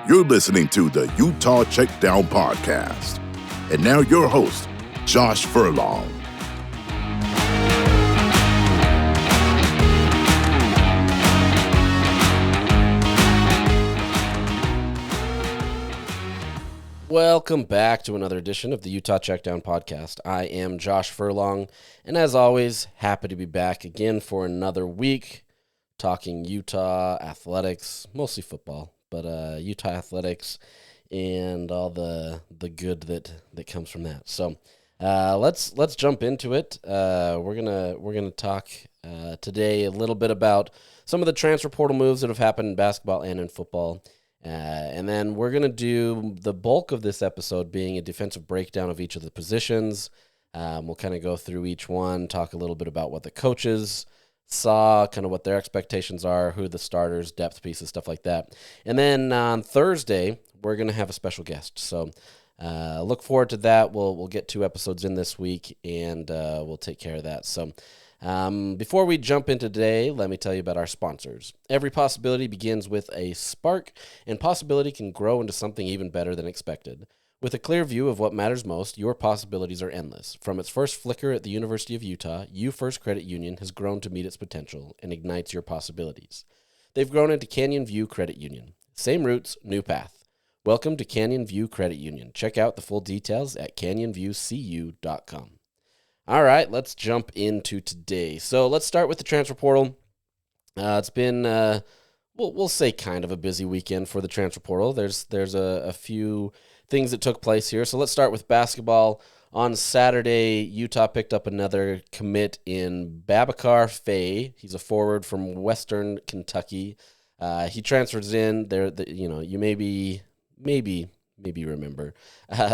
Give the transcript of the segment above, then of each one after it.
You're listening to the Utah Checkdown Podcast. And now your host, Josh Furlong. Welcome back to another edition of the Utah Checkdown Podcast. I am Josh Furlong, and as always, happy to be back again for another week talking Utah athletics, mostly football, but Utah athletics and all the good that comes from that. So let's jump into it. We're gonna talk today a little bit about some of the transfer portal moves that have happened in basketball and in football. And then we're going to do the bulk of this episode being a defensive breakdown of each of the positions. We'll kind of go through each one, talk a little bit about what the coaches saw, kind of what their expectations are, who the starters, depth pieces, stuff like that. And then on Thursday, we're going to have a special guest. So look forward to that. We'll get 2 episodes in this week, and we'll take care of that. So before we jump into today, let me tell you about our sponsors. Every possibility begins with a spark, and possibility can grow into something even better than expected. With a clear view of what matters most, your possibilities are endless. From its first flicker at the University of Utah, UFirst Credit Union has grown to meet its potential and ignites your possibilities. They've grown into Canyon View Credit Union. Same roots, new path. Welcome to Canyon View Credit Union. Check out the full details at canyonviewcu.com. All right, let's jump into today. So let's start with the transfer portal. It's been, we'll say kind of a busy weekend for the transfer portal. There's a few things that took place here. So let's start with basketball. On Saturday, Utah picked up another commit in Babacar Faye. He's a forward from Western Kentucky. He transfers in there. You maybe remember.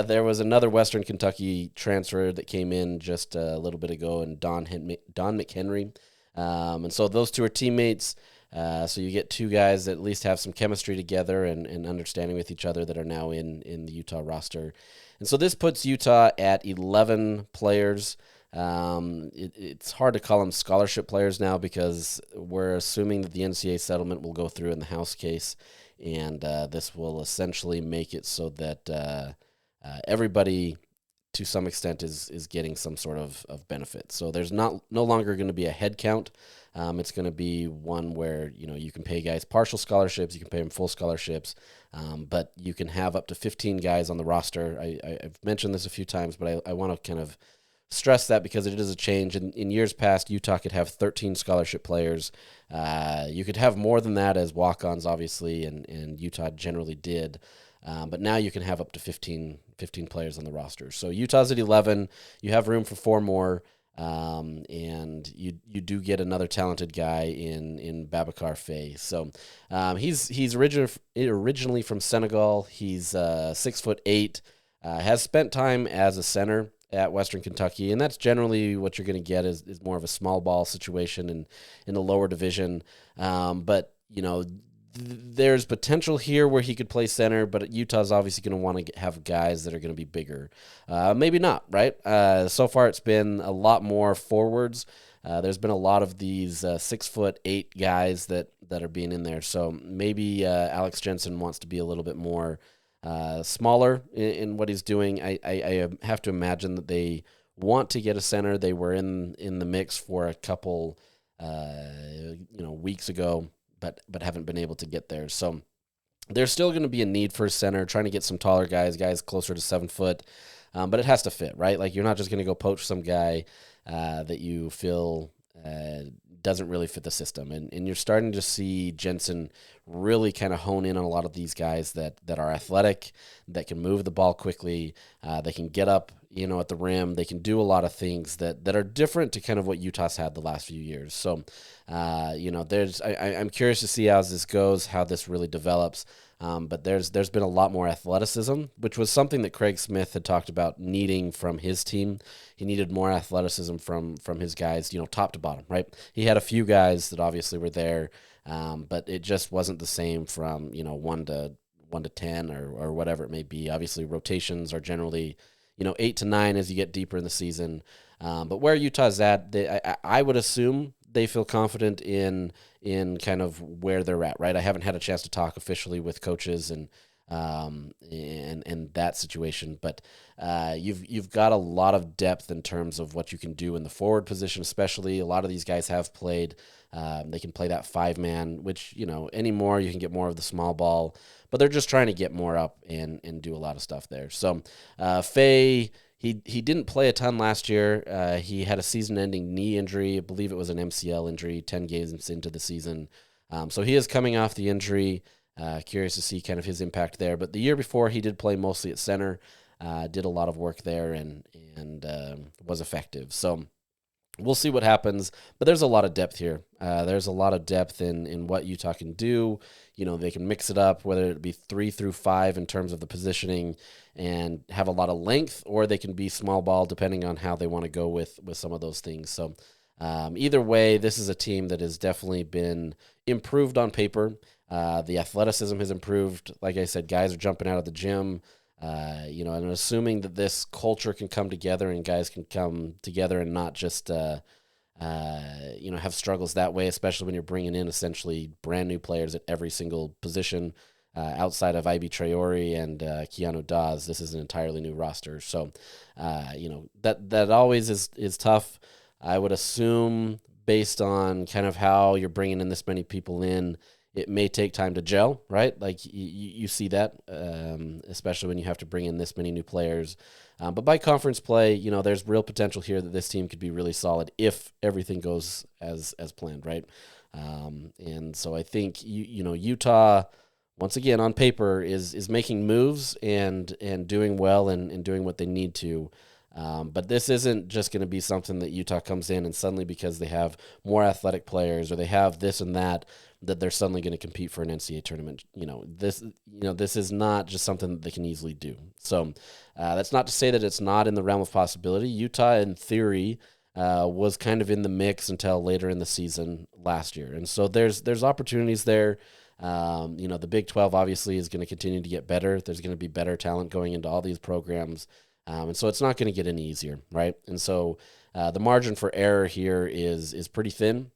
There was another Western Kentucky transfer that came in just a little bit ago, and Don McHenry. And so those two are teammates. So you get 2 guys that at least have some chemistry together and understanding with each other that are now in the Utah roster. And so this puts Utah at 11 players. It's hard to call them scholarship players now because we're assuming that the NCAA settlement will go through in the House case. And this will essentially make it so that everybody, to some extent, is getting some sort of benefit. So there's no longer going to be a head count. It's going to be one where you can pay guys partial scholarships, you can pay them full scholarships, but you can have up to 15 guys on the roster. I've mentioned this a few times, but I want to kind of stress that because it is a change. In years past, Utah could have 13 scholarship players. You could have more than that as walk-ons, obviously, and Utah generally did. But now you can have up to 15 players on the roster. So Utah's at 11. You have room for 4 more, and you do get another talented guy in Babacar Faye. So he's originally from Senegal. He's 6'8", has spent time as a center at Western Kentucky, and that's generally what you're going to get is more of a small ball situation in the lower division. But there's potential here where he could play center, but Utah's obviously going to want to have guys that are going to be bigger. Maybe not, right? So far it's been a lot more forwards. There's been a lot of these 6'8" guys that are being in there. So maybe Alex Jensen wants to be a little bit more smaller in what he's doing. I have to imagine that they want to get a center. They were in the mix for a couple weeks ago, but haven't been able to get there. So there's still going to be a need for a center, trying to get some taller guys closer to 7 foot, but it has to fit, right? Like you're not just going to go poach some guy that you feel doesn't really fit the system. And you're starting to see Jensen really kind of hone in on a lot of these guys that are athletic, that can move the ball quickly, they can get up, at the rim. They can do a lot of things that are different to kind of what Utah's had the last few years. So, I'm curious to see how this goes, how this really develops. But there's been a lot more athleticism, which was something that Craig Smith had talked about needing from his team. He needed more athleticism from his guys, top to bottom, right? He had a few guys that obviously were there, but it just wasn't the same from 1 to 10 or whatever it may be. Obviously, rotations are generally 8 to 9 as you get deeper in the season. But where Utah's at, I would assume they feel confident in kind of where they're at, right? I haven't had a chance to talk officially with coaches and and that situation. But you've got a lot of depth in terms of what you can do in the forward position, especially. A lot of these guys have played. They can play that 5-man, which, anymore you can get more of the small ball, but they're just trying to get more up and do a lot of stuff there. So Faye, he didn't play a ton last year. He had a season-ending knee injury. I believe it was an MCL injury 10 games into the season. So he is coming off the injury. Curious to see kind of his impact there. But the year before, he did play mostly at center, did a lot of work there, and was effective. So we'll see what happens. But there's a lot of depth here. There's a lot of depth in what Utah can do. They can mix it up, whether it be 3 through 5 in terms of the positioning and have a lot of length, or they can be small ball depending on how they want to go with some of those things. So either way, this is a team that has definitely been improved on paper. The athleticism has improved. Like I said, guys are jumping out of the gym. And assuming that this culture can come together and guys can come together and not just, have struggles that way, especially when you're bringing in essentially brand new players at every single position. Outside of Ibi Traore and Keanu Dawes, this is an entirely new roster. So, that always is tough. I would assume, based on kind of how you're bringing in this many people in, it may take time to gel, right? Like you see that, especially when you have to bring in this many new players. But by conference play, there's real potential here that this team could be really solid if everything goes as planned, right? And so I think Utah, once again on paper, is making moves and doing well and doing what they need to. But this isn't just going to be something that Utah comes in and suddenly, because they have more athletic players or they have this and that they're suddenly going to compete for an NCAA tournament. This is not just something that they can easily do. So that's not to say that it's not in the realm of possibility. Utah, in theory, was kind of in the mix until later in the season last year, and so there's opportunities there. The Big 12 obviously is going to continue to get better. There's going to be better talent going into all these programs. And so it's not going to get any easier, right? And so the margin for error here is pretty thin.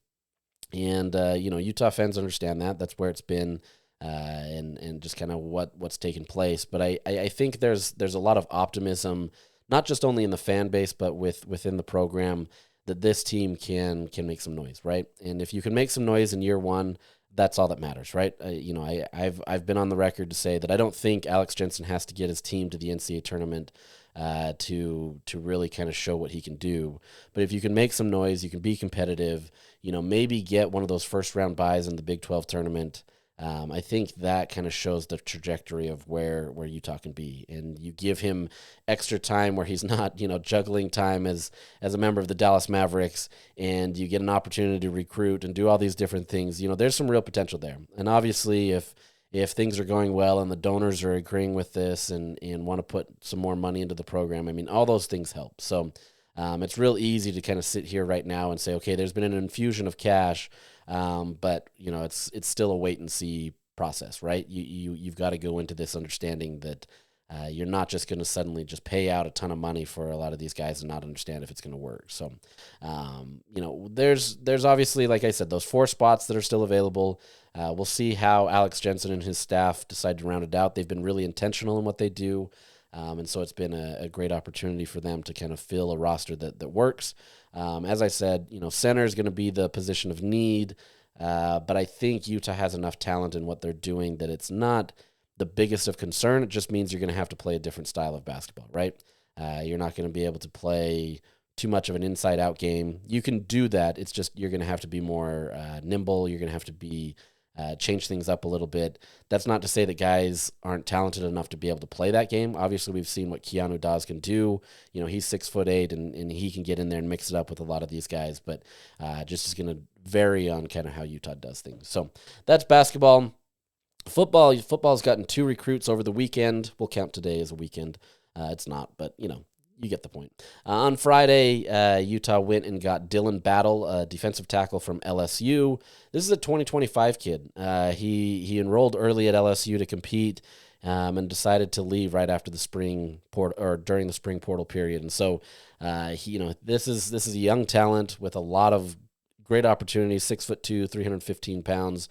And, Utah fans understand that. That's where it's been and just kind of what's taken place. But I think there's a lot of optimism, not just only in the fan base, but within the program, that this team can make some noise, right? And if you can make some noise in year one, that's all that matters, right? I've been on the record to say that I don't think Alex Jensen has to get his team to the NCAA tournament to really kind of show what he can do. But if you can make some noise, you can be competitive, maybe get one of those first round buys in the Big 12 tournament. I think that kind of shows the trajectory of where Utah can be. And you give him extra time where he's not, juggling time as a member of the Dallas Mavericks, and you get an opportunity to recruit and do all these different things. There's some real potential there. And obviously, if things are going well and the donors are agreeing with this and want to put some more money into the program, I mean, all those things help. So it's real easy to kind of sit here right now and say, okay, there's been an infusion of cash, but it's still a wait and see process, right? You've got to go into this understanding that you're not just going to suddenly just pay out a ton of money for a lot of these guys and not understand if it's going to work. So, there's obviously, like I said, those 4 spots that are still available. We'll see how Alex Jensen and his staff decide to round it out. They've been really intentional in what they do. And so it's been a great opportunity for them to kind of fill a roster that works. As I said, center is going to be the position of need. But I think Utah has enough talent in what they're doing that it's not the biggest of concern. It just means you're going to have to play a different style of basketball, right? You're not going to be able to play too much of an inside-out game. You can do that. It's just you're going to have to be more nimble. You're going to have to be change things up a little bit. That's not to say that guys aren't talented enough to be able to play that game. Obviously, we've seen what Keanu Dawes can do. He's 6'8", and he can get in there and mix it up with a lot of these guys. But just is going to vary on kind of how Utah does things. So that's basketball. Football's gotten 2 recruits over the weekend. We'll count today as a weekend. It's not, but you get the point. On Friday, Utah went and got Dylan Battle, a defensive tackle from LSU. This is a 2025 kid. He enrolled early at LSU to compete and decided to leave right after the spring during the spring portal period. And so, this is a young talent with a lot of great opportunities. 6'2", 315 pounds.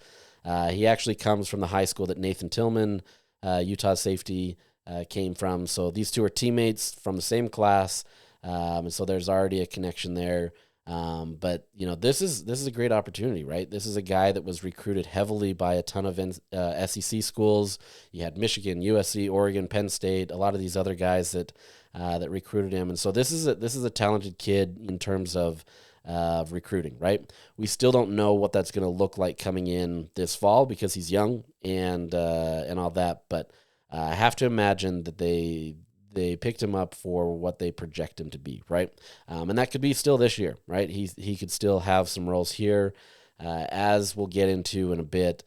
He actually comes from the high school that Nathan Tillman Utah safety, came from. So these two are teammates from the same class, and so there's already a connection there. But this is a great opportunity, right? This is a guy that was recruited heavily by a ton of SEC schools. You had Michigan, USC, Oregon, Penn State, a lot of these other guys that recruited him, and so this is a talented kid in terms of recruiting, right? We still don't know what that's going to look like coming in this fall because he's young and all that, but I have to imagine that they picked him up for what they project him to be, right? And that could be still this year, right? He could still have some roles here, as we'll get into in a bit.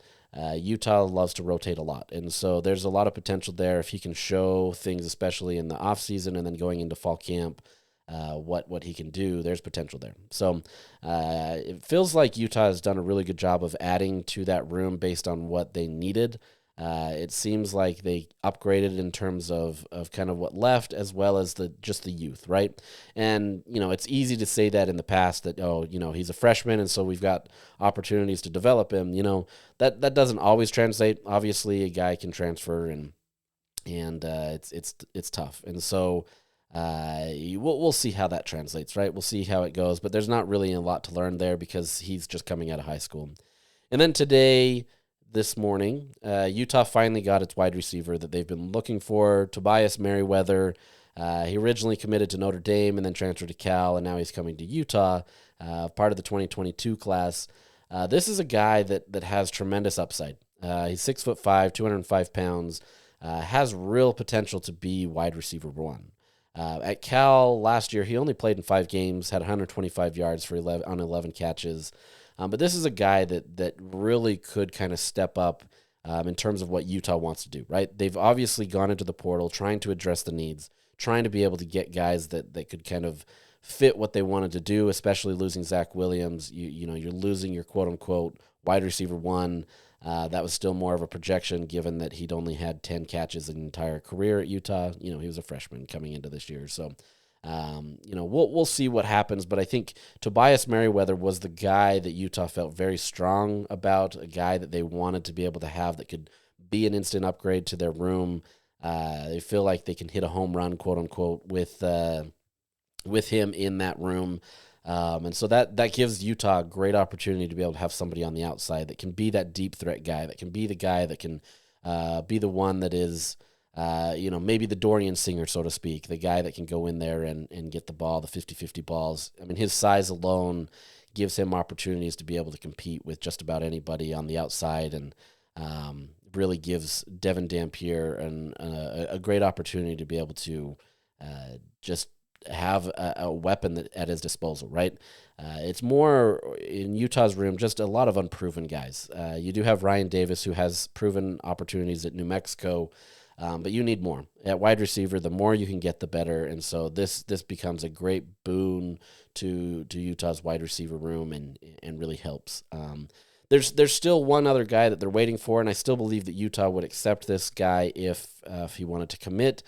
Utah loves to rotate a lot, and so there's a lot of potential there if he can show things, especially in the off season and then going into fall camp. What he can do, there's potential there. So it feels like Utah has done a really good job of adding to that room based on what they needed. It seems like they upgraded in terms of kind of what left, as well as just the youth, right? And it's easy to say that in the past that he's a freshman, and so we've got opportunities to develop him. That doesn't always translate. Obviously, a guy can transfer, and it's tough, and so. We'll see how that translates, right? We'll see how it goes, but there's not really a lot to learn there because he's just coming out of high school. And then this morning, Utah finally got its wide receiver that they've been looking for, Tobias Merriweather. He originally committed to Notre Dame and then transferred to Cal, and now he's coming to Utah, part of the 2022 class. This is a guy that has tremendous upside. He's 6'5", 205 pounds, has real potential to be wide receiver one. At Cal last year, he only played in 5 games, had 125 yards for 11 catches. But this is a guy that really could kind of step up in terms of what Utah wants to do, right? They've obviously gone into the portal trying to address the needs, trying to be able to get guys that could kind of fit what they wanted to do, especially losing Zach Williams. You're losing your quote-unquote wide receiver one. That was still more of a projection given that he'd only had 10 catches an entire career at Utah. He was a freshman coming into this year. So, we'll see what happens. But I think Tobias Merriweather was the guy that Utah felt very strong about, a guy that they wanted to be able to have that could be an instant upgrade to their room. They feel like they can hit a home run, quote unquote, with him in that room. And so that gives Utah a great opportunity to be able to have somebody on the outside that can be that deep threat guy, that can be the guy that can be the one that is, maybe the Dorian Singer, so to speak, the guy that can go in there and get the ball, the 50-50 balls. I mean, his size alone gives him opportunities to be able to compete with just about anybody on the outside, and really gives Devin Dampier a great opportunity to be able to just have a weapon at his disposal, right? It's more in Utah's room, just a lot of unproven guys. You do have Ryan Davis, who has proven opportunities at New Mexico, but you need more. At wide receiver, the more you can get, the better. And so this becomes a great boon to Utah's wide receiver room and really helps. There's still one other guy that they're waiting for, and I still believe that Utah would accept this guy if he wanted to commit.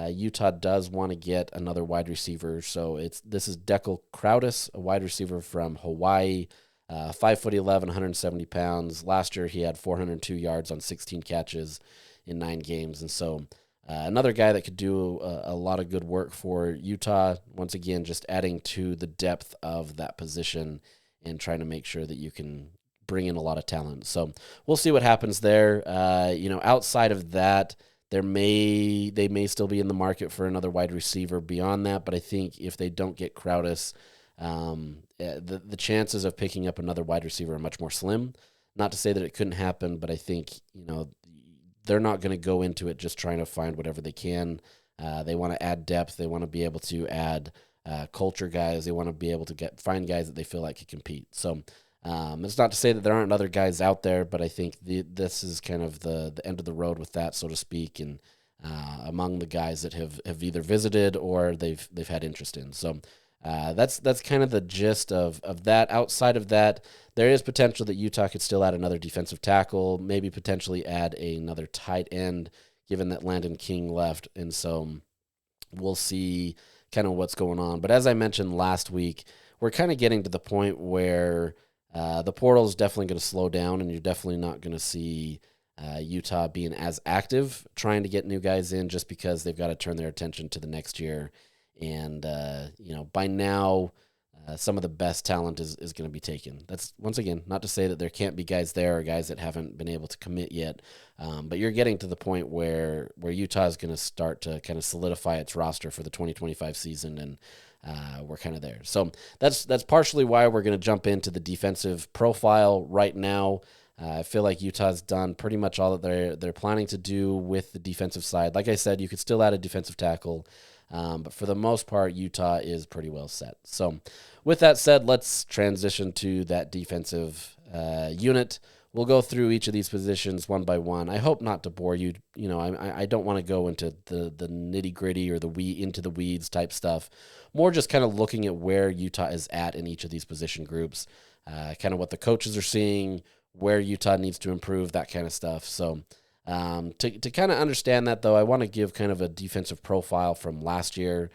Utah does want to get another wide receiver, so this is Dekel Crowdis, a wide receiver from Hawaii, 5'11", 170 pounds. Last year he had 402 yards on 16 catches in 9 games, and so another guy that could do a lot of good work for Utah. Once again, just adding to the depth of that position and trying to make sure that you can bring in a lot of talent. So we'll see what happens there. Outside of that, they may still be in the market for another wide receiver beyond that, but I think if they don't get Crowdis, the chances of picking up another wide receiver are much more slim. Not to say that it couldn't happen, but I think they're not going to go into it just trying to find whatever they can. They want to add depth. They want to be able to add culture guys. They want to be able to find guys that they feel like can compete. So it's not to say that there aren't other guys out there, but I think this is kind of the end of the road with that, so to speak, and among the guys that have either visited or they've had interest in. So that's kind of the gist of that. Outside of that, there is potential that Utah could still add another defensive tackle, maybe potentially add another tight end, given that Landon King left. And so we'll see kind of what's going on. But as I mentioned last week, we're kind of getting to the point where the portal is definitely going to slow down, and you're definitely not going to see Utah being as active, trying to get new guys in just because they've got to turn their attention to the next year. And, by now, some of the best talent is going to be taken. That's, once again, not to say that there can't be guys there or guys that haven't been able to commit yet, but you're getting to the point where Utah is going to start to kind of solidify its roster for the 2025 season, and we're kind of there. So that's partially why we're going to jump into the defensive profile right now. I feel like Utah's done pretty much all that they're planning to do with the defensive side. Like I said, you could still add a defensive tackle, but for the most part, Utah is pretty well set. So with that said, let's transition to that defensive unit. We'll go through each of these positions one by one. I hope not to bore you. I don't want to go into the nitty gritty or into the weeds type stuff. More just kind of looking at where Utah is at in each of these position groups, kind of what the coaches are seeing, where Utah needs to improve, that kind of stuff. So to kind of understand that, though, I want to give kind of a defensive profile from last year.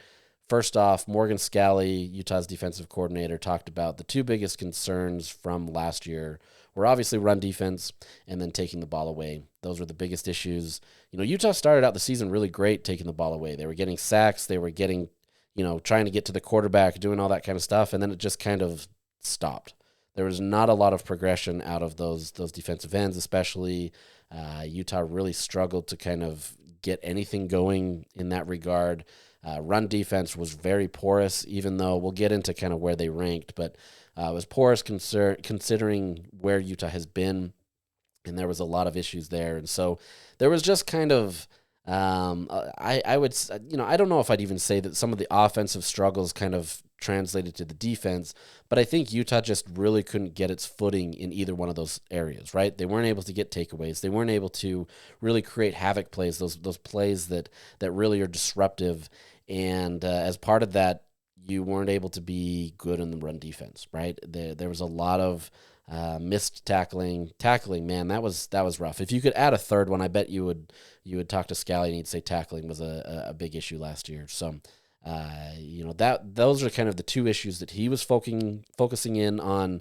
First off, Morgan Scalley, Utah's defensive coordinator, talked about the two biggest concerns from last year were obviously run defense and then taking the ball away. Those were the biggest issues. Utah started out the season really great taking the ball away. They were getting sacks. They were getting, trying to get to the quarterback, doing all that kind of stuff, and then it just kind of stopped. There was not a lot of progression out of those defensive ends, especially. Utah really struggled to kind of get anything going in that regard. Run defense was very porous, even though we'll get into kind of where they ranked, but it was porous considering where Utah has been, and there was a lot of issues there. And so there was just kind of, I would, I don't know if I'd even say that some of the offensive struggles kind of translated to the defense, but I think Utah just really couldn't get its footing in either one of those areas, right? They weren't able to get takeaways. They weren't able to really create havoc plays, those plays that really are disruptive. And as part of that, you weren't able to be good in the run defense, right? There was a lot of missed tackling. Man, that was rough. If you could add a third one, I bet you would talk to Scally and he'd say tackling was a big issue last year. So, those are kind of the two issues that he was focusing in on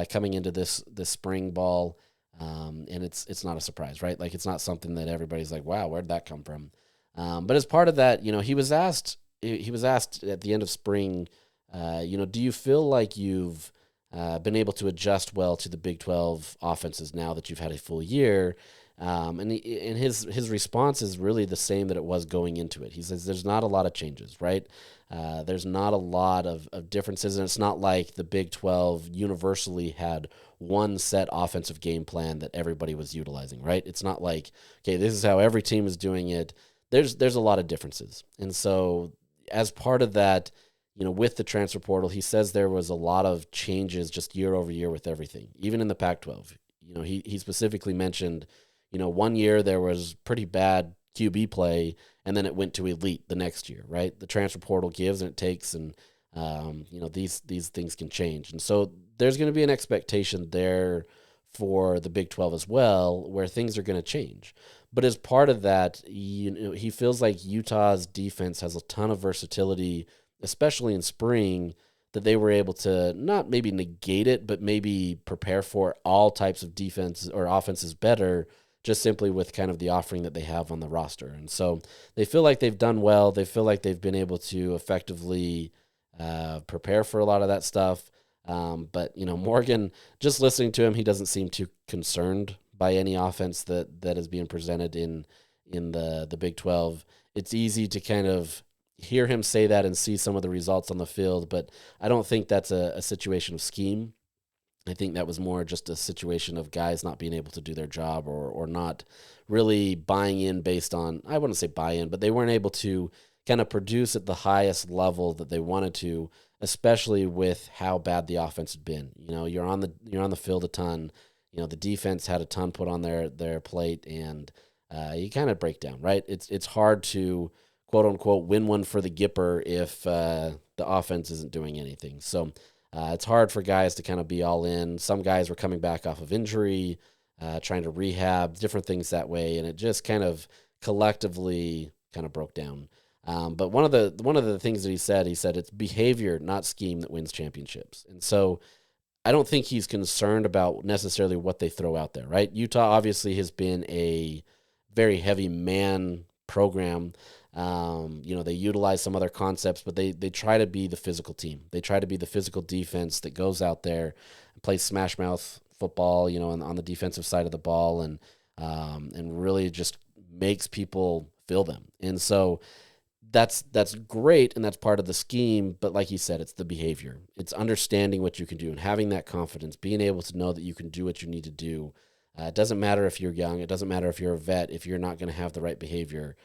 coming into this spring ball. And it's not a surprise, right? Like, it's not something that everybody's like, wow, where'd that come from? But as part of that, he was asked at the end of spring, do you feel like you've been able to adjust well to the Big 12 offenses now that you've had a full year? And his response is really the same that it was going into it. He says there's not a lot of changes, right? There's not a lot of differences, and it's not like the Big 12 universally had one set offensive game plan that everybody was utilizing, right? It's not like, okay, this is how every team is doing it. There's a lot of differences. And so as part of that, with the transfer portal, he says there was a lot of changes just year over year with everything, even in the Pac-12. He specifically mentioned, 1 year there was pretty bad QB play, and then it went to elite the next year, right? The transfer portal gives and it takes, and these things can change. And so there's going to be an expectation there for the Big 12 as well, where things are going to change. But as part of that, he feels like Utah's defense has a ton of versatility, especially in spring, that they were able to not maybe negate it, but maybe prepare for all types of defense or offenses better, just simply with kind of the offering that they have on the roster. And so they feel like they've done well. They feel like they've been able to effectively prepare for a lot of that stuff. But Morgan, just listening to him, he doesn't seem too concerned by any offense that is being presented in the Big 12. It's easy to kind of hear him say that and see some of the results on the field, but I don't think that's a situation of scheme. I think that was more just a situation of guys not being able to do their job or not really buying in based on, I wouldn't say buy in, but they weren't able to kind of produce at the highest level that they wanted to, especially with how bad the offense had been. You're on the field a ton. The defense had a ton put on their plate, and you kind of break down, right? It's hard to quote unquote win one for the Gipper if the offense isn't doing anything. So it's hard for guys to kind of be all in. Some guys were coming back off of injury, trying to rehab, different things that way, and it just kind of collectively kind of broke down. But one of the things that he said it's behavior, not scheme, that wins championships. And so I don't think he's concerned about necessarily what they throw out there, right? Utah obviously has been a very heavy man program. They utilize some other concepts, but they try to be the physical team. They try to be the physical defense that goes out there and plays smash mouth football, on the defensive side of the ball, and really just makes people feel them. And so that's great, and that's part of the scheme. But like you said, it's the behavior. It's understanding what you can do and having that confidence, being able to know that you can do what you need to do. It doesn't matter if you're young. It doesn't matter if you're a vet. If you're not going to have the right behavior,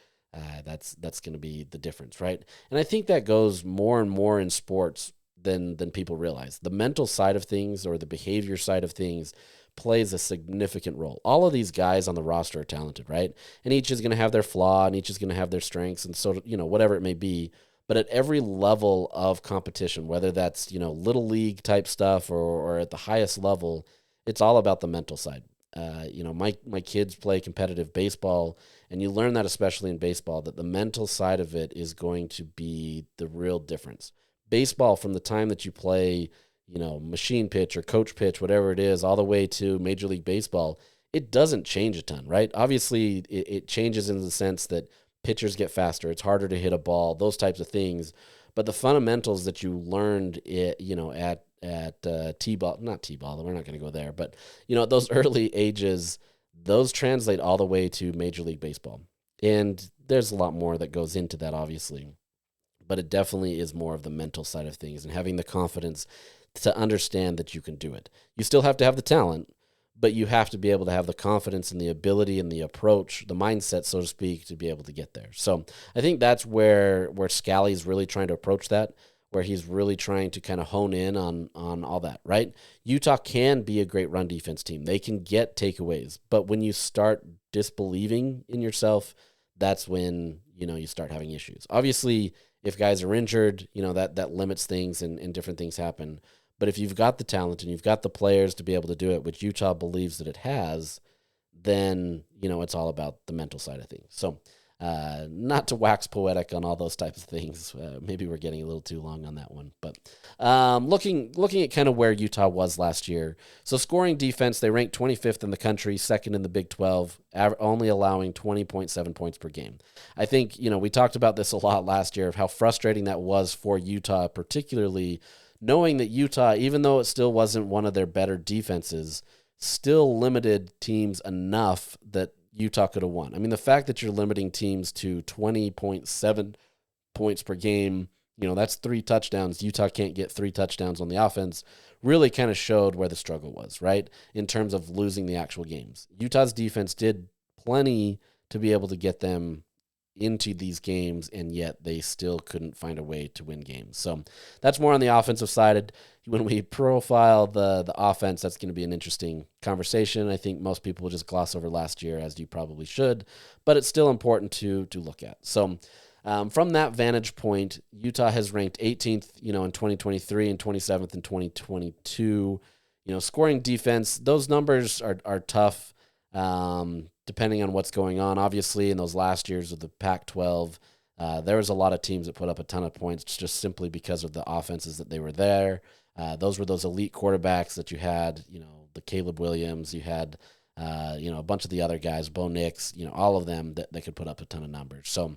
that's going to be the difference, right? And I think that goes more and more in sports than people realize. The mental side of things, or the behavior side of things, plays a significant role. All of these guys on the roster are talented, right? And each is going to have their flaw, and each is going to have their strengths, and so, whatever it may be. But at every level of competition, whether that's, little league type stuff or at the highest level, it's all about the mental side. My kids play competitive baseball, and you learn that, especially in baseball, that the mental side of it is going to be the real difference. Baseball, from the time that you play, machine pitch or coach pitch, whatever it is, all the way to Major League Baseball, it doesn't change a ton, right? Obviously, it changes in the sense that pitchers get faster, it's harder to hit a ball, those types of things. But the fundamentals that you learned, at T-ball, not T-ball, we're not going to go there, but, at those early ages, those translate all the way to Major League Baseball. And there's a lot more that goes into that, obviously. But it definitely is more of the mental side of things and having the confidence to understand that you can do it. You still have to have the talent, but you have to be able to have the confidence and the ability and the approach, the mindset, so to speak, to be able to get there. So I think that's where Scally's really trying to approach that, where he's really trying to kind of hone in on all that, right? Utah can be a great run defense team. They can get takeaways, but when you start disbelieving in yourself, that's when, you start having issues. Obviously, if guys are injured, that limits things and different things happen. But if you've got the talent and you've got the players to be able to do it, which Utah believes that it has, then, it's all about the mental side of things. So not to wax poetic on all those types of things. Maybe we're getting a little too long on that one. But looking at kind of where Utah was last year. So scoring defense, they ranked 25th in the country, second in the Big 12, only allowing 20.7 points per game. I think, we talked about this a lot last year of how frustrating that was for Utah, particularly knowing that Utah, even though it still wasn't one of their better defenses, still limited teams enough that Utah could have won. I mean, the fact that you're limiting teams to 20.7 points per game, that's 3 touchdowns. Utah can't get 3 touchdowns on the offense, really kind of showed where the struggle was, right? In terms of losing the actual games. Utah's defense did plenty to be able to get them into these games, and yet they still couldn't find a way to win games. So that's more on the offensive side. When we profile the offense, that's going to be an interesting conversation. I think most people will just gloss over last year, as you probably should, but it's still important to look at. So from that vantage point, Utah has ranked 18th, in 2023 and 27th in 2022. Scoring defense, those numbers are tough. Depending on what's going on. Obviously, in those last years of the Pac-12, there was a lot of teams that put up a ton of points just simply because of the offenses that they were there. Those were those elite quarterbacks that you had, the Caleb Williams, you had, a bunch of the other guys, Bo Nix, all of them that could put up a ton of numbers. So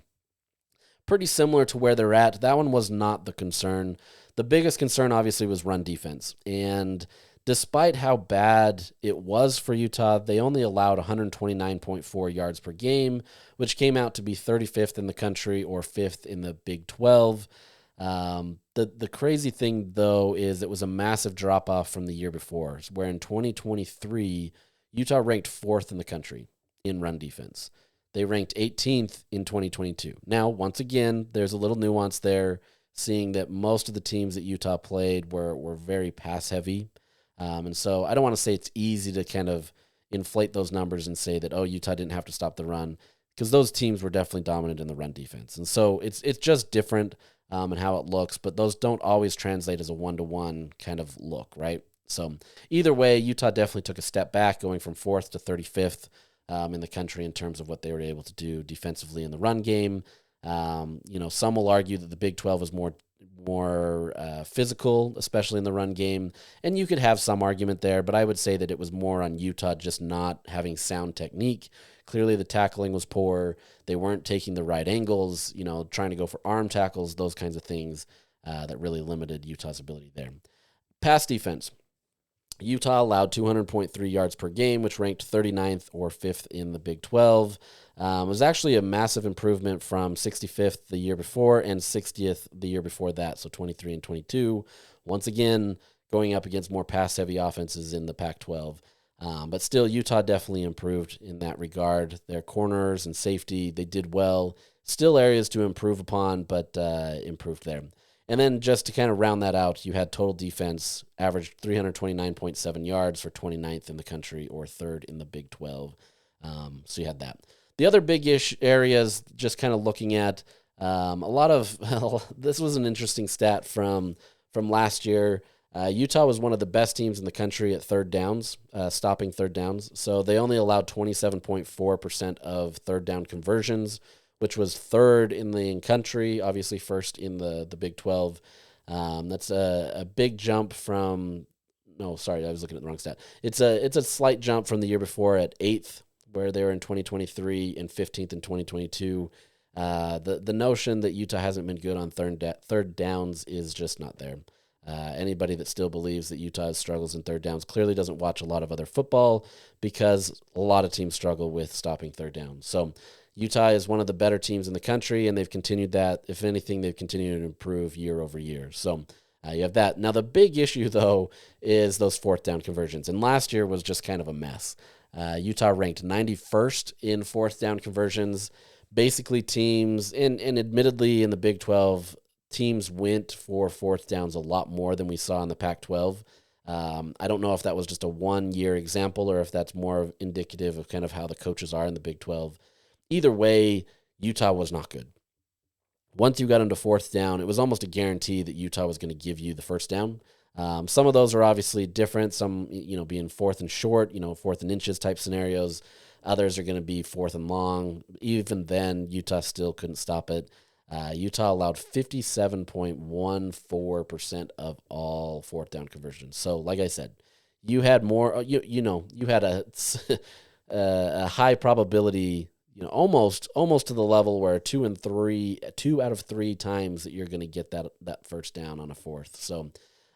pretty similar to where they're at. That one was not the concern. The biggest concern, obviously, was run defense. And despite how bad it was for Utah, they only allowed 129.4 yards per game, which came out to be 35th in the country or 5th in the Big 12. The crazy thing, though, is it was a massive drop-off from the year before, where in 2023, Utah ranked 4th in the country in run defense. They ranked 18th in 2022. Now, once again, there's a little nuance there, seeing that most of the teams that Utah played were very pass-heavy. And so I don't want to say it's easy to kind of inflate those numbers and say that, Utah didn't have to stop the run, because those teams were definitely dominant in the run defense. And so it's just different in how it looks, but those don't always translate as a one-to-one kind of look, right? So either way, Utah definitely took a step back, going from 4th to 35th in the country in terms of what they were able to do defensively in the run game. Some will argue that the Big 12 is more more physical, especially in the run game. And you could have some argument there, but I would say that it was more on Utah just not having sound technique. Clearly the tackling was poor. They weren't taking the right angles, trying to go for arm tackles, those kinds of things that really limited Utah's ability there. Pass defense. Utah allowed 200.3 yards per game, which ranked 39th or 5th in the Big 12. It was actually a massive improvement from 65th the year before and 60th the year before that, so 23 and 22. Once again, going up against more pass-heavy offenses in the Pac-12. But still, Utah definitely improved in that regard. Their corners and safety, they did well. Still areas to improve upon, but improved there. And then just to kind of round that out, you had total defense averaged 329.7 yards for 29th in the country or 3rd in the Big 12. So you had that. The other big-ish areas, just kind of looking at a lot of this was an interesting stat from last year. Utah was one of the best teams in the country at third downs, stopping third downs. So they only allowed 27.4% of third down conversions, which was 3rd in the country, obviously 1st in the Big 12. That's a big jump from – no, sorry, I was looking at the wrong stat. It's a slight jump from the year before at 8th, where they were in 2023, and 15th in 2022. The notion that Utah hasn't been good on third downs is just not there. Anybody that still believes that Utah struggles in third downs clearly doesn't watch a lot of other football, because a lot of teams struggle with stopping third downs. So Utah is one of the better teams in the country, and they've continued that. If anything, they've continued to improve year over year. So you have that. Now, the big issue, though, is those fourth down conversions. And last year was just kind of a mess. Utah ranked 91st in fourth down conversions. Basically, teams, and admittedly in the Big 12, teams went for fourth downs a lot more than we saw in the Pac-12. I don't know if that was just a one-year example or if that's more indicative of kind of how the coaches are in the Big 12. Either way, Utah was not good. Once you got into fourth down, it was almost a guarantee that Utah was going to give you the first down. Some of those are obviously different. Some, being fourth and short, fourth and inches type scenarios. Others are going to be fourth and long. Even then, Utah still couldn't stop it. Utah allowed 57.14% of all fourth down conversions. So, like I said, you had more. You had a high probability. Almost to the level where 2 out of 3 times that you're going to get that first down on a fourth. So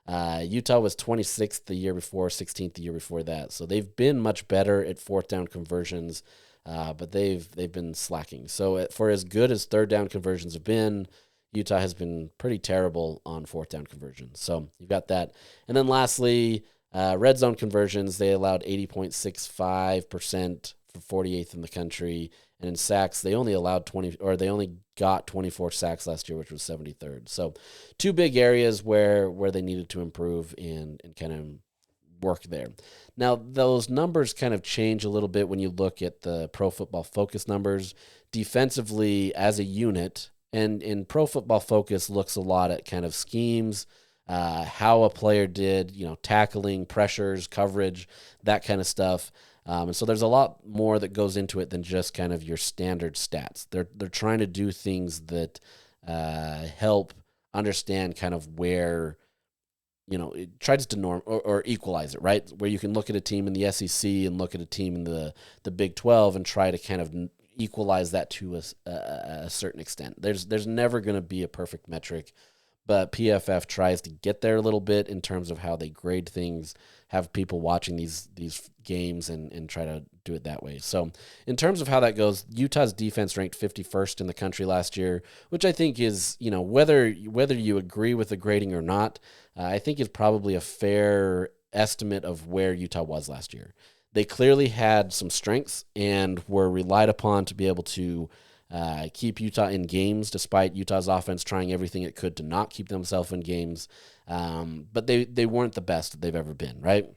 Utah was 26th the year before, 16th the year before that. So they've been much better at fourth down conversions, but they've been slacking. So for as good as third down conversions have been, Utah has been pretty terrible on fourth down conversions. So you've got that. And then lastly, red zone conversions, they allowed 80.65% for 48th in the country. And in sacks, they only got 24 sacks last year, which was 73rd. So 2 big areas where they needed to improve and kind of work there. Now, those numbers kind of change a little bit when you look at the Pro Football Focus numbers. Defensively, as a unit, and in Pro Football Focus looks a lot at kind of schemes, how a player did, tackling, pressures, coverage, that kind of stuff. And so there's a lot more that goes into it than just kind of your standard stats. They're trying to do things that help understand kind of where, it tries to norm or equalize it, right? Where you can look at a team in the SEC and look at a team in the Big 12 and try to kind of equalize that to a certain extent. There's never going to be a perfect metric, but PFF tries to get there a little bit in terms of how they grade things, have people watching these games and try to do it that way. So in terms of how that goes, Utah's defense ranked 51st in the country last year, which I think is, whether you agree with the grading or not, I think is probably a fair estimate of where Utah was last year. They clearly had some strengths and were relied upon to be able to keep Utah in games, despite Utah's offense trying everything it could to not keep themselves in games. But they weren't the best that they've ever been, right?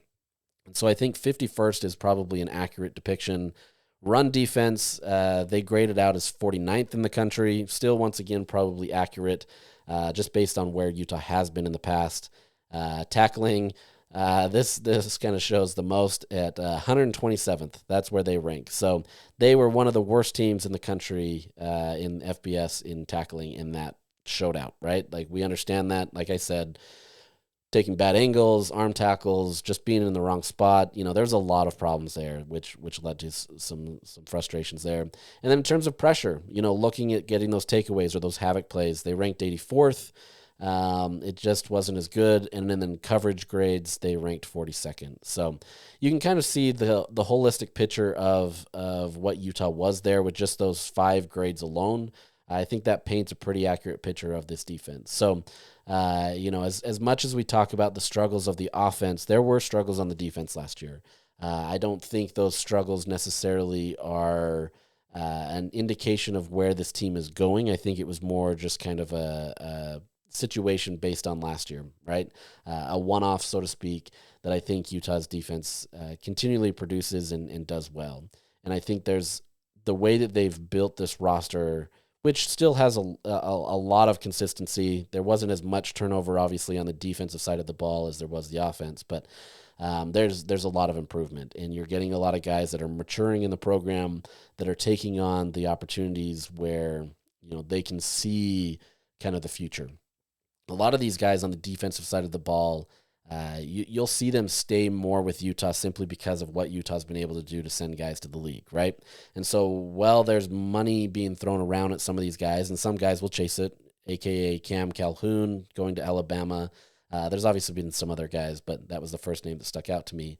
And so I think 51st is probably an accurate depiction. Run defense, they graded out as 49th in the country. Still, once again, probably accurate, just based on where Utah has been in the past. Tackling, this kind of shows the most at 127th. That's where they rank. So they were one of the worst teams in the country in FBS in tackling in that showed out, right? Like, we understand that. Like I said, taking bad angles, arm tackles, just being in the wrong spot. There's a lot of problems there, which led to some frustrations there. And then in terms of pressure, looking at getting those takeaways or those havoc plays, they ranked 84th. It just wasn't as good. And then coverage grades, they ranked 42nd. So you can kind of see the holistic picture of what Utah was there with just those 5 grades alone. I think that paints a pretty accurate picture of this defense. So, as much as we talk about the struggles of the offense, there were struggles on the defense last year. I don't think those struggles necessarily are an indication of where this team is going. I think it was more just kind of a situation based on last year, right? A one-off, so to speak, that I think Utah's defense continually produces and does well. And I think there's the way that they've built this roster, which still has a lot of consistency. There wasn't as much turnover, obviously, on the defensive side of the ball as there was the offense, but there's a lot of improvement, and you're getting a lot of guys that are maturing in the program, that are taking on the opportunities where they can see kind of the future. A lot of these guys on the defensive side of the ball, you'll see them stay more with Utah simply because of what Utah's been able to do to send guys to the league, right? And so, while there's money being thrown around at some of these guys, and some guys will chase it, a.k.a. Cam Calhoun going to Alabama. There's obviously been some other guys, but that was the first name that stuck out to me.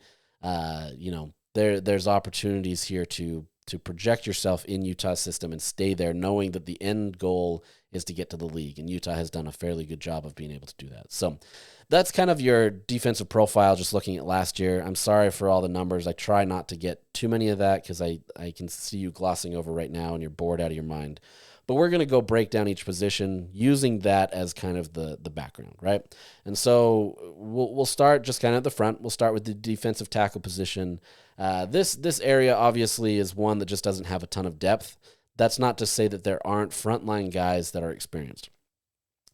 There's opportunities here to project yourself in Utah's system and stay there, knowing that the end goal is to get to the league, and Utah has done a fairly good job of being able to do that. So that's kind of your defensive profile, just looking at last year. I'm sorry for all the numbers. I try not to get too many of that because I can see you glossing over right now and you're bored out of your mind. But we're going to go break down each position using that as kind of the background, right? And so we'll start just kind of at the front. We'll start with the defensive tackle position. This area obviously is one that just doesn't have a ton of depth. That's not to say that there aren't frontline guys that are experienced.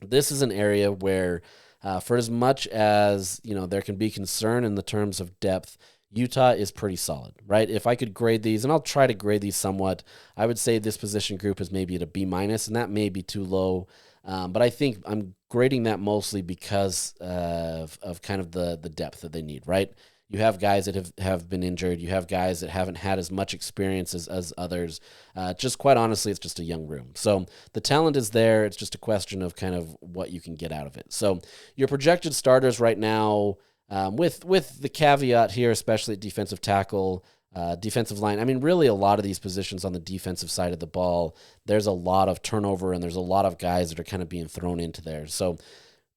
This is an area where, for as much as there can be concern in the terms of depth, Utah is pretty solid, right? If I could grade these, and I'll try to grade these somewhat, I would say this position group is maybe at a B-, and that may be too low. But I think I'm grading that mostly because of kind of the depth that they need, right? You have guys that have been injured. You have guys that haven't had as much experience as others. Just quite honestly, it's just a young room. So the talent is there. It's just a question of kind of what you can get out of it. So your projected starters right now, with the caveat here, especially at defensive tackle, defensive line. I mean, really a lot of these positions on the defensive side of the ball, there's a lot of turnover and there's a lot of guys that are kind of being thrown into there. So,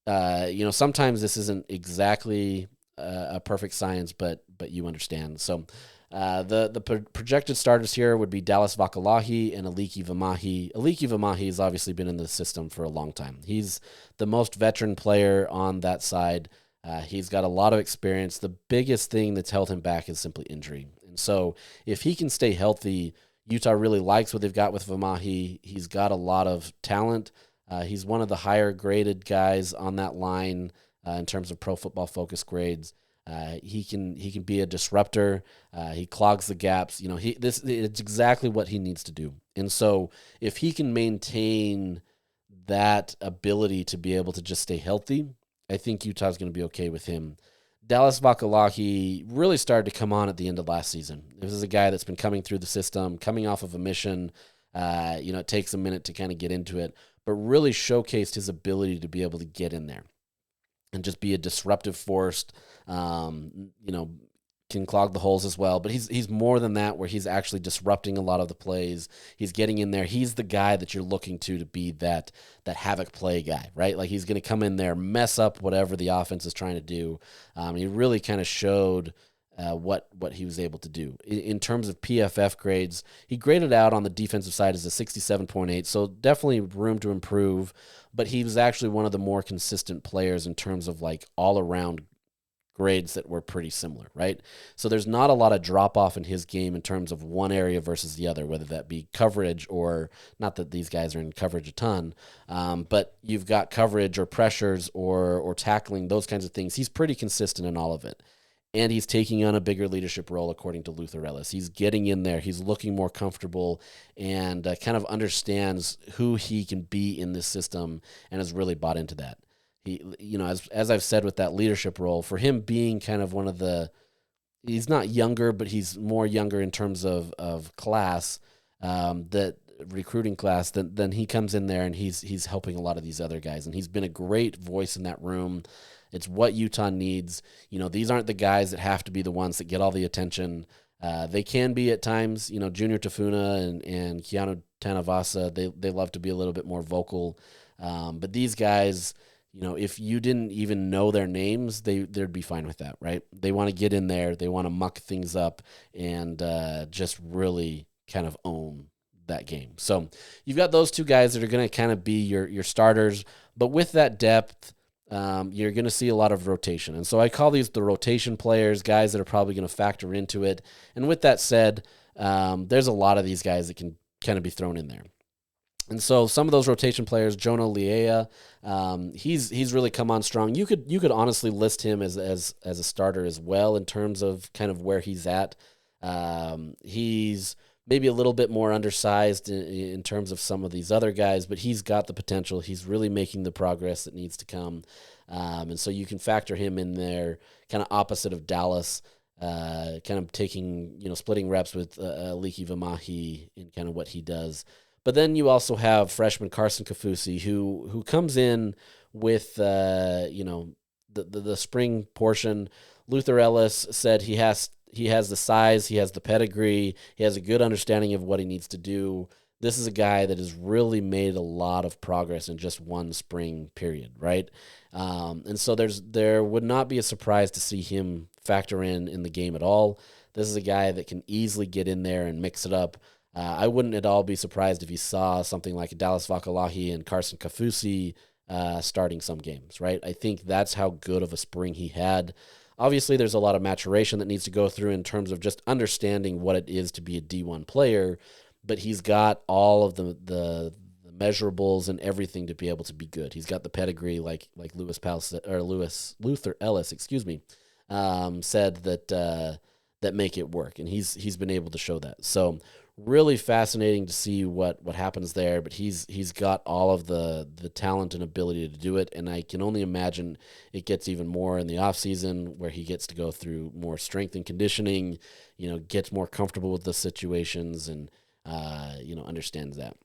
sometimes this isn't exactly a perfect science, but you understand. So the projected starters here would be Dallas Vakalahi and Aliki Vamahi. Aliki Vamahi has obviously been in the system for a long time. He's the most veteran player on that side. He's got a lot of experience. The biggest thing that's held him back is simply injury. And so if he can stay healthy, Utah really likes what they've got with Vamahi. He's got a lot of talent. He's one of the higher graded guys on that line in terms of Pro Football Focus grades. He can be a disruptor. He clogs the gaps. It's exactly what he needs to do. And so if he can maintain that ability to be able to just stay healthy, I think Utah's going to be okay with him. Dallas Vakalahi really started to come on at the end of last season. This is a guy that's been coming through the system, coming off of a mission. It takes a minute to kind of get into it, but really showcased his ability to be able to get in there and just be a disruptive force. Can clog the holes as well, but he's more than that, where he's actually disrupting a lot of the plays. He's getting in there. He's the guy that you're looking to be that havoc play guy, right? Like, he's going to come in there, mess up whatever the offense is trying to do. He really kind of showed what he was able to do. In terms of PFF grades, he graded out on the defensive side as a 67.8, so definitely room to improve, but he was actually one of the more consistent players in terms of like all-around grades that were pretty similar, right? So there's not a lot of drop-off in his game in terms of one area versus the other, whether that be coverage or, not that these guys are in coverage a ton, but you've got coverage or pressures or tackling, those kinds of things. He's pretty consistent in all of it. and he's taking on a bigger leadership role, according to Luther Ellis. He's getting in there. He's looking more comfortable and kind of understands who he can be in this system and has really bought into that. He, as I've said with that leadership role, for him being kind of one of the, he's not younger, but he's more younger in terms of class, that recruiting class, then he comes in there and he's helping a lot of these other guys, and he's been a great voice in that room. It's what Utah needs. These aren't the guys that have to be the ones that get all the attention. They can be at times. Junior Tafuna and Keanu Tanavasa, they love to be a little bit more vocal. But these guys, if you didn't even know their names, they'd be fine with that, right? They want to get in there. They want to muck things up and just really kind of own that game. So you've got those two guys that are going to kind of be your starters. But with that depth, you're going to see a lot of rotation. And so I call these the rotation players, guys that are probably going to factor into it. And with that said, there's a lot of these guys that can kind of be thrown in there. And so some of those rotation players, Jonah Liea, he's really come on strong. You could honestly list him as a starter as well in terms of kind of where he's at. He's maybe a little bit more undersized in terms of some of these other guys, but he's got the potential. He's really making the progress that needs to come. And so you can factor him in there, kind of opposite of Dallas, kind of taking, splitting reps with Aliki Vamahi in kind of what he does. But then you also have freshman Carson Kafusi, who comes in with, the spring portion. Luther Ellis said he has the size, he has the pedigree, he has a good understanding of what he needs to do. This is a guy that has really made a lot of progress in just one spring period, right? And so there would not be a surprise to see him factor in the game at all. This is a guy that can easily get in there and mix it up. I wouldn't at all be surprised if you saw something like Dallas Vakalahi and Carson Kafusi starting some games, right? I think that's how good of a spring he had. Obviously, there's a lot of maturation that needs to go through in terms of just understanding what it is to be a D1 player, but he's got all of the measurables and everything to be able to be good. He's got the pedigree, like Luther Ellis, said that make it work, and he's been able to show that. So really fascinating to see what happens there, but he's got all of the talent and ability to do it, and I can only imagine it gets even more in the off season where he gets to go through more strength and conditioning, gets more comfortable with the situations and understands that.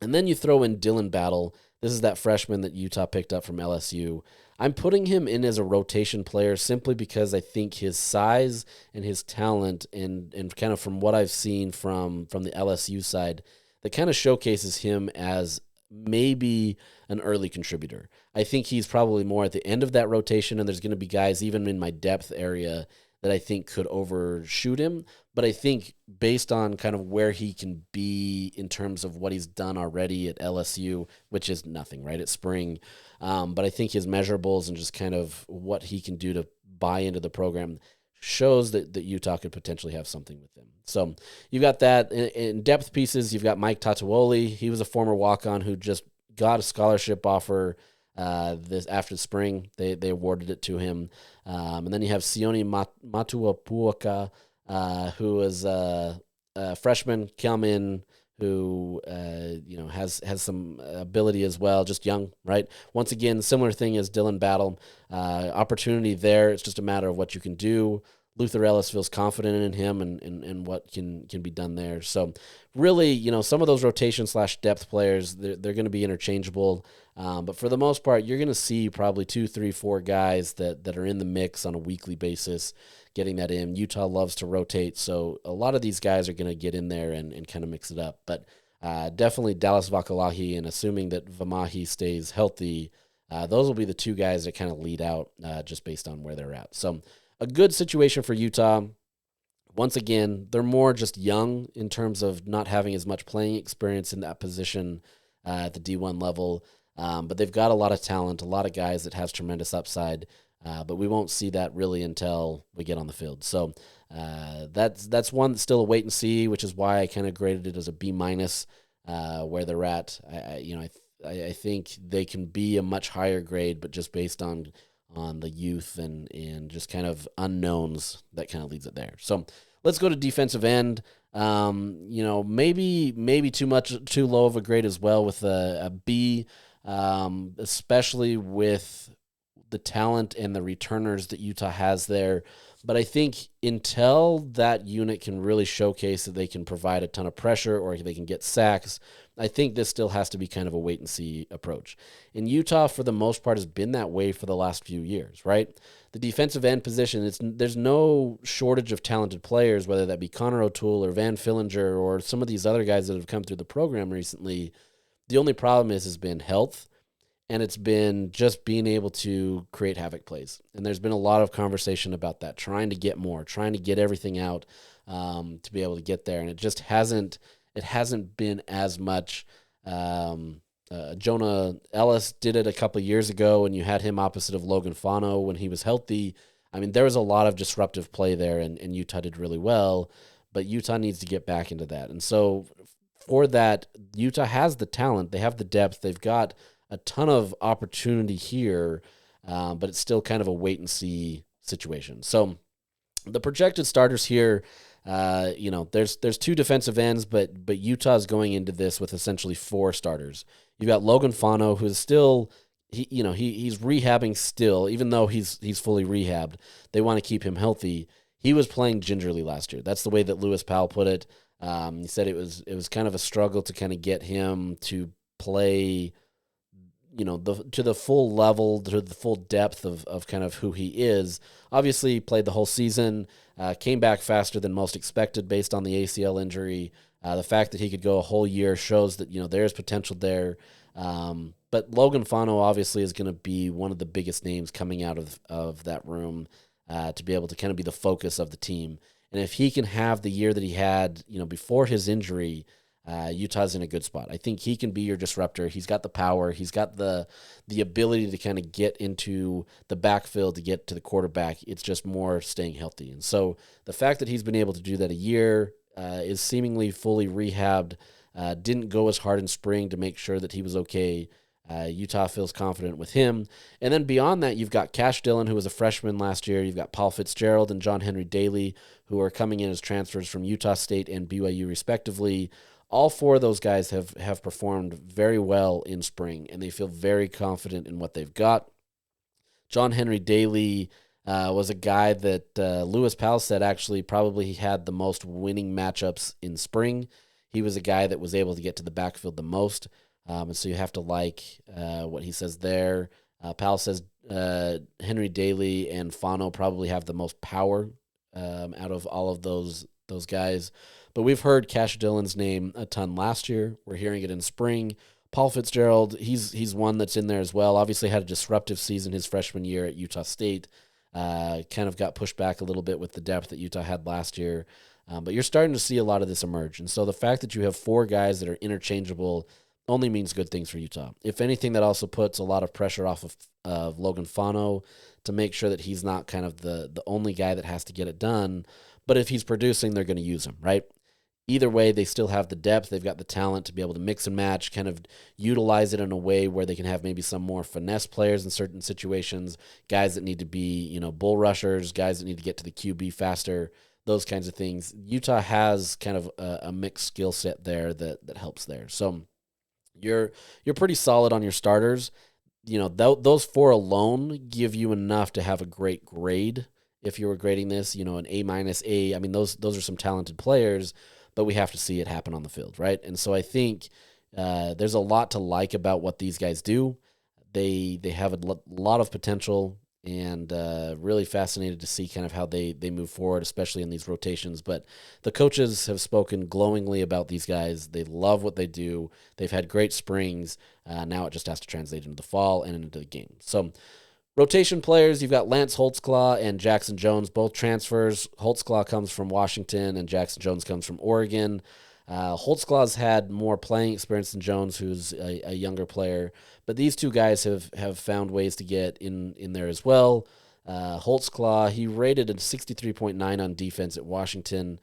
And then you throw in Dylan Battle. This is that freshman that Utah picked up from LSU. I'm putting him in as a rotation player simply because I think his size and his talent and kind of from what I've seen from the LSU side, that kind of showcases him as maybe an early contributor. I think he's probably more at the end of that rotation, and there's going to be guys even in my depth area that I think could overshoot him. But I think based on kind of where he can be in terms of what he's done already at LSU, which is nothing, right, at spring, but I think his measurables and just kind of what he can do to buy into the program shows that Utah could potentially have something with him. So you've got that. In depth pieces, you've got Mike Tatuoli. He was a former walk-on who just got a scholarship offer this after the spring. They awarded it to him. And then you have Sione Matuapuaka, who is a freshman, come in, who has some ability as well, just young, right? Once again, similar thing as Dylan Battle. Opportunity there. It's just a matter of what you can do. Luther Ellis feels confident in him and what can be done there. So really, some of those rotation/depth players, they're going to be interchangeable. But for the most part, you're going to see probably 2, 3, 4 guys that are in the mix on a weekly basis getting that in. Utah loves to rotate, so a lot of these guys are going to get in there and kind of mix it up. But definitely Dallas Vakalahi, and assuming that Vamahi stays healthy, those will be the 2 guys that kind of lead out just based on where they're at. So a good situation for Utah. Once again, they're more just young in terms of not having as much playing experience in that position at the D1 level. But they've got a lot of talent, a lot of guys that has tremendous upside. But we won't see that really until we get on the field. So that's one that's still a wait and see, which is why I kind of graded it as a B- where they're at. I think they can be a much higher grade, but just based on on the youth and just kind of unknowns that kind of leads it there. So let's go to defensive end. Maybe too low of a grade as well with a B, especially with the talent and the returners that Utah has there. But I think until that unit can really showcase that they can provide a ton of pressure or they can get sacks, I think this still has to be kind of a wait-and-see approach. And Utah, for the most part, has been that way for the last few years, right? The defensive end position, there's no shortage of talented players, whether that be Connor O'Toole or Van Fillinger or some of these other guys that have come through the program recently. The only problem has been health, and it's been just being able to create havoc plays. And there's been a lot of conversation about that, trying to get more, trying to get everything out to be able to get there. And it just hasn't been as much. Jonah Ellis did it a couple of years ago, and you had him opposite of Logan Fano when he was healthy. I mean, there was a lot of disruptive play there, and Utah did really well, but Utah needs to get back into that. And so for that, Utah has the talent. They have the depth. They've got a ton of opportunity here, but it's still kind of a wait-and-see situation. So the projected starters here, there's two defensive ends, but Utah's going into this with essentially 4 starters. You've got Logan Fano, who's still he's rehabbing still, even though he's fully rehabbed. They want to keep him healthy. He was playing gingerly last year. That's the way that Lewis Powell put it. He said it was kind of a struggle to kind of get him to play, to the full level, to the full depth of kind of who he is. Obviously, he played the whole season, came back faster than most expected based on the ACL injury. The fact that he could go a whole year shows that, there's potential there. But Logan Fano obviously is going to be one of the biggest names coming out of that room to be able to kind of be the focus of the team. And if he can have the year that he had, before his injury, Utah's in a good spot. I think he can be your disruptor. He's got the power. He's got the ability to kind of get into the backfield to get to the quarterback. It's just more staying healthy. And so the fact that he's been able to do that a year, is seemingly fully rehabbed, didn't go as hard in spring to make sure that he was okay. Utah feels confident with him. And then beyond that, you've got Cash Dillon, who was a freshman last year. You've got Paul Fitzgerald and John Henry Daly, who are coming in as transfers from Utah State and BYU respectively. All 4 of those guys have performed very well in spring, and they feel very confident in what they've got. John Henry Daly was a guy that Lewis Powell said actually probably he had the most winning matchups in spring. He was a guy that was able to get to the backfield the most, and so you have to like what he says there. Powell says Henry Daly and Fano probably have the most power out of all of those guys. But we've heard Cash Dillon's name a ton last year. We're hearing it in spring. Paul Fitzgerald, he's one that's in there as well. Obviously had a disruptive season his freshman year at Utah State. Kind of got pushed back a little bit with the depth that Utah had last year. But you're starting to see a lot of this emerge. And so the fact that you have 4 guys that are interchangeable only means good things for Utah. If anything, that also puts a lot of pressure off of Logan Fano to make sure that he's not kind of the only guy that has to get it done. But if he's producing, they're going to use him, right? Either way, they still have the depth. They've got the talent to be able to mix and match, kind of utilize it in a way where they can have maybe some more finesse players in certain situations, guys that need to be, bull rushers, guys that need to get to the QB faster, those kinds of things. Utah has kind of a mixed skill set there that helps there. So you're pretty solid on your starters. Those 4 alone give you enough to have a great grade. If you were grading this, an A-, I mean, those are some talented players, but we have to see it happen on the field, right? And so I think there's a lot to like about what these guys do. They have a lot of potential, and really fascinated to see kind of how they move forward, especially in these rotations. But the coaches have spoken glowingly about these guys. They love what they do. They've had great springs. Now it just has to translate into the fall and into the game. So rotation players, you've got Lance Holtzclaw and Jackson Jones, both transfers. Holtzclaw comes from Washington, and Jackson Jones comes from Oregon. Holtzclaw's had more playing experience than Jones, who's a younger player. But these 2 guys have found ways to get in there as well. Holtzclaw, he rated a 63.9 on defense at Washington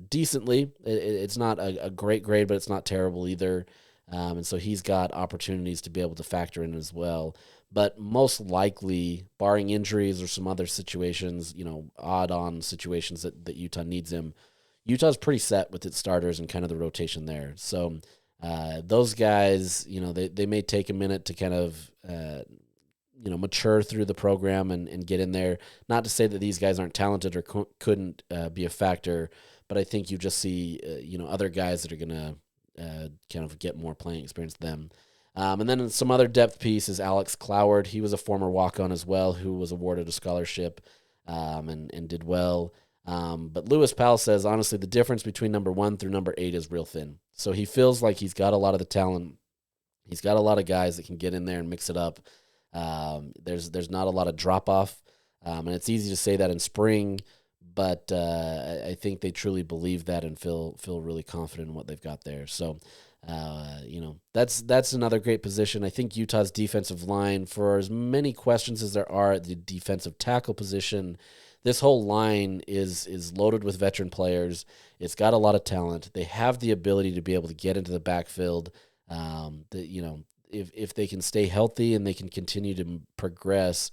decently. It's not a great grade, but it's not terrible either. And so he's got opportunities to be able to factor in as well. But most likely, barring injuries or some other situations, odd-on situations that Utah needs him, Utah's pretty set with its starters and kind of the rotation there. So those guys, they may take a minute to kind of mature through the program and get in there. Not to say that these guys aren't talented or couldn't be a factor, but I think you just see, other guys that are going to kind of get more playing experience than them. And then some other depth piece is Alex Cloward. He was a former walk-on as well who was awarded a scholarship and did well. But Lewis Powell says, honestly, the difference between number 1 through number 8 is real thin. So he feels like he's got a lot of the talent. He's got a lot of guys that can get in there and mix it up. There's not a lot of drop-off, and it's easy to say that in spring, but I think they truly believe that and feel really confident in what they've got there. So, that's another great position. I think Utah's defensive line, for as many questions as there are at the defensive tackle position, this whole line is loaded with veteran players. It's got a lot of talent. They have the ability to be able to get into the backfield. If they can stay healthy and they can continue to progress,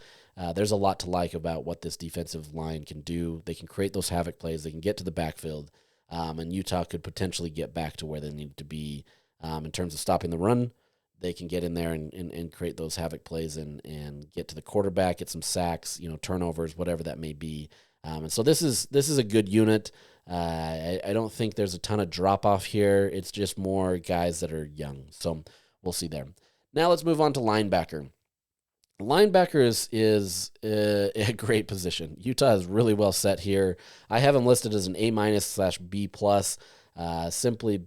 there's a lot to like about what this defensive line can do. They can create those havoc plays. They can get to the backfield, and Utah could potentially get back to where they need to be in terms of stopping the run. They can get in there and create those havoc plays and get to the quarterback, get some sacks, turnovers, whatever that may be. And so this is a good unit. I don't think there's a ton of drop off here. It's just more guys that are young. So we'll see there. Now let's move on to linebacker. Linebacker is a great position. Utah is really well set here. I have him listed as an A-/B+, simply,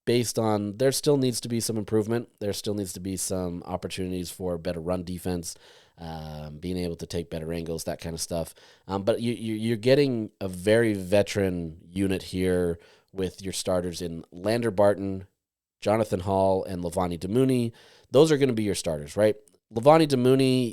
based on there still needs to be some improvement. There still needs to be some opportunities for better run defense, being able to take better angles, that kind of stuff. But you're getting a very veteran unit here with your starters in Lander Barton, Jonathan Hall, and Levani Damuni. Those are going to be your starters, right? Levani Damuni,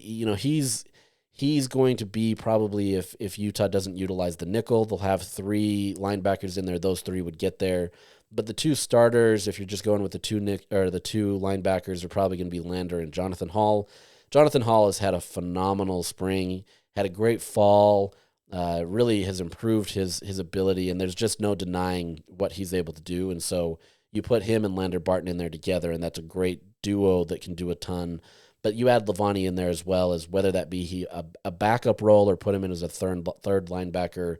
he's going to be probably, if Utah doesn't utilize the nickel, they'll have 3 linebackers in there. Those 3 would get there. But the 2 starters, if you're just going with the 2 linebackers, are probably going to be Lander and Jonathan Hall. Jonathan Hall has had a phenomenal spring, had a great fall, really has improved his ability, and there's just no denying what he's able to do. And so you put him and Lander Barton in there together, and that's a great duo that can do a ton. But you add Levani in there as well, as whether that be a backup role or put him in as a third linebacker.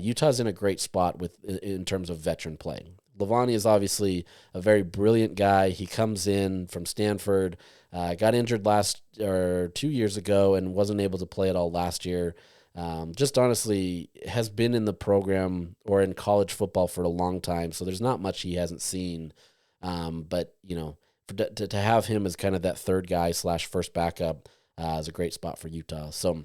Utah's in a great spot in terms of veteran play. Levani is obviously a very brilliant guy. He comes in from Stanford, got injured 2 years ago and wasn't able to play at all last year. Just honestly has been in the program or in college football for a long time, so there's not much he hasn't seen. But to have him as kind of that third guy / first backup is a great spot for Utah. So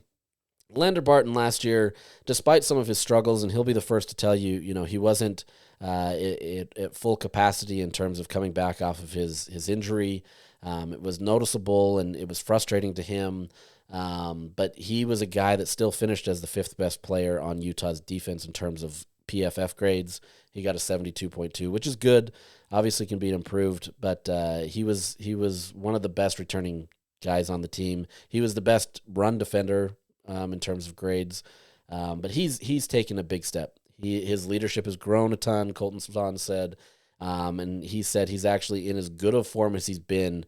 Lander Barton last year, despite some of his struggles, and he'll be the first to tell you, he wasn't at full capacity in terms of coming back off of his injury. It was noticeable and it was frustrating to him. But he was a guy that still finished as the 5th best player on Utah's defense in terms of PFF grades. He got a 72.2, which is good. Obviously can be improved, but he was one of the best returning guys on the team. He was the best run defender in terms of grades, but he's taken a big step. His leadership has grown a ton, Colton Swan said, and he said he's actually in as good of form as he's been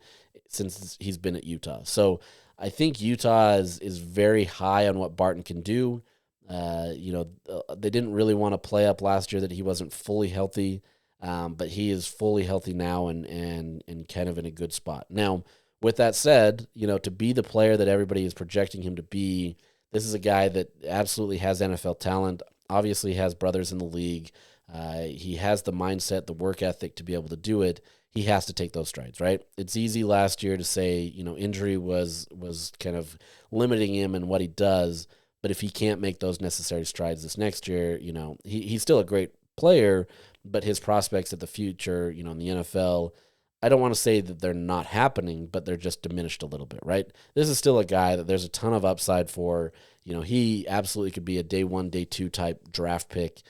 since he's been at Utah. So I think Utah is very high on what Barton can do. They didn't really want to play up last year that he wasn't fully healthy, but he is fully healthy now and kind of in a good spot. Now, with that said, to be the player that everybody is projecting him to be, this is a guy that absolutely has NFL talent, obviously has brothers in the league. He has the mindset, the work ethic to be able to do it. He has to take those strides, right? It's easy last year to say, injury was kind of limiting him in what he does, but if he can't make those necessary strides this next year, he's still a great player, but his prospects at the future, in the NFL, I don't want to say that they're not happening, but they're just diminished a little bit, right? This is still a guy that there's a ton of upside for. He absolutely could be a day 1, day 2 type draft pick.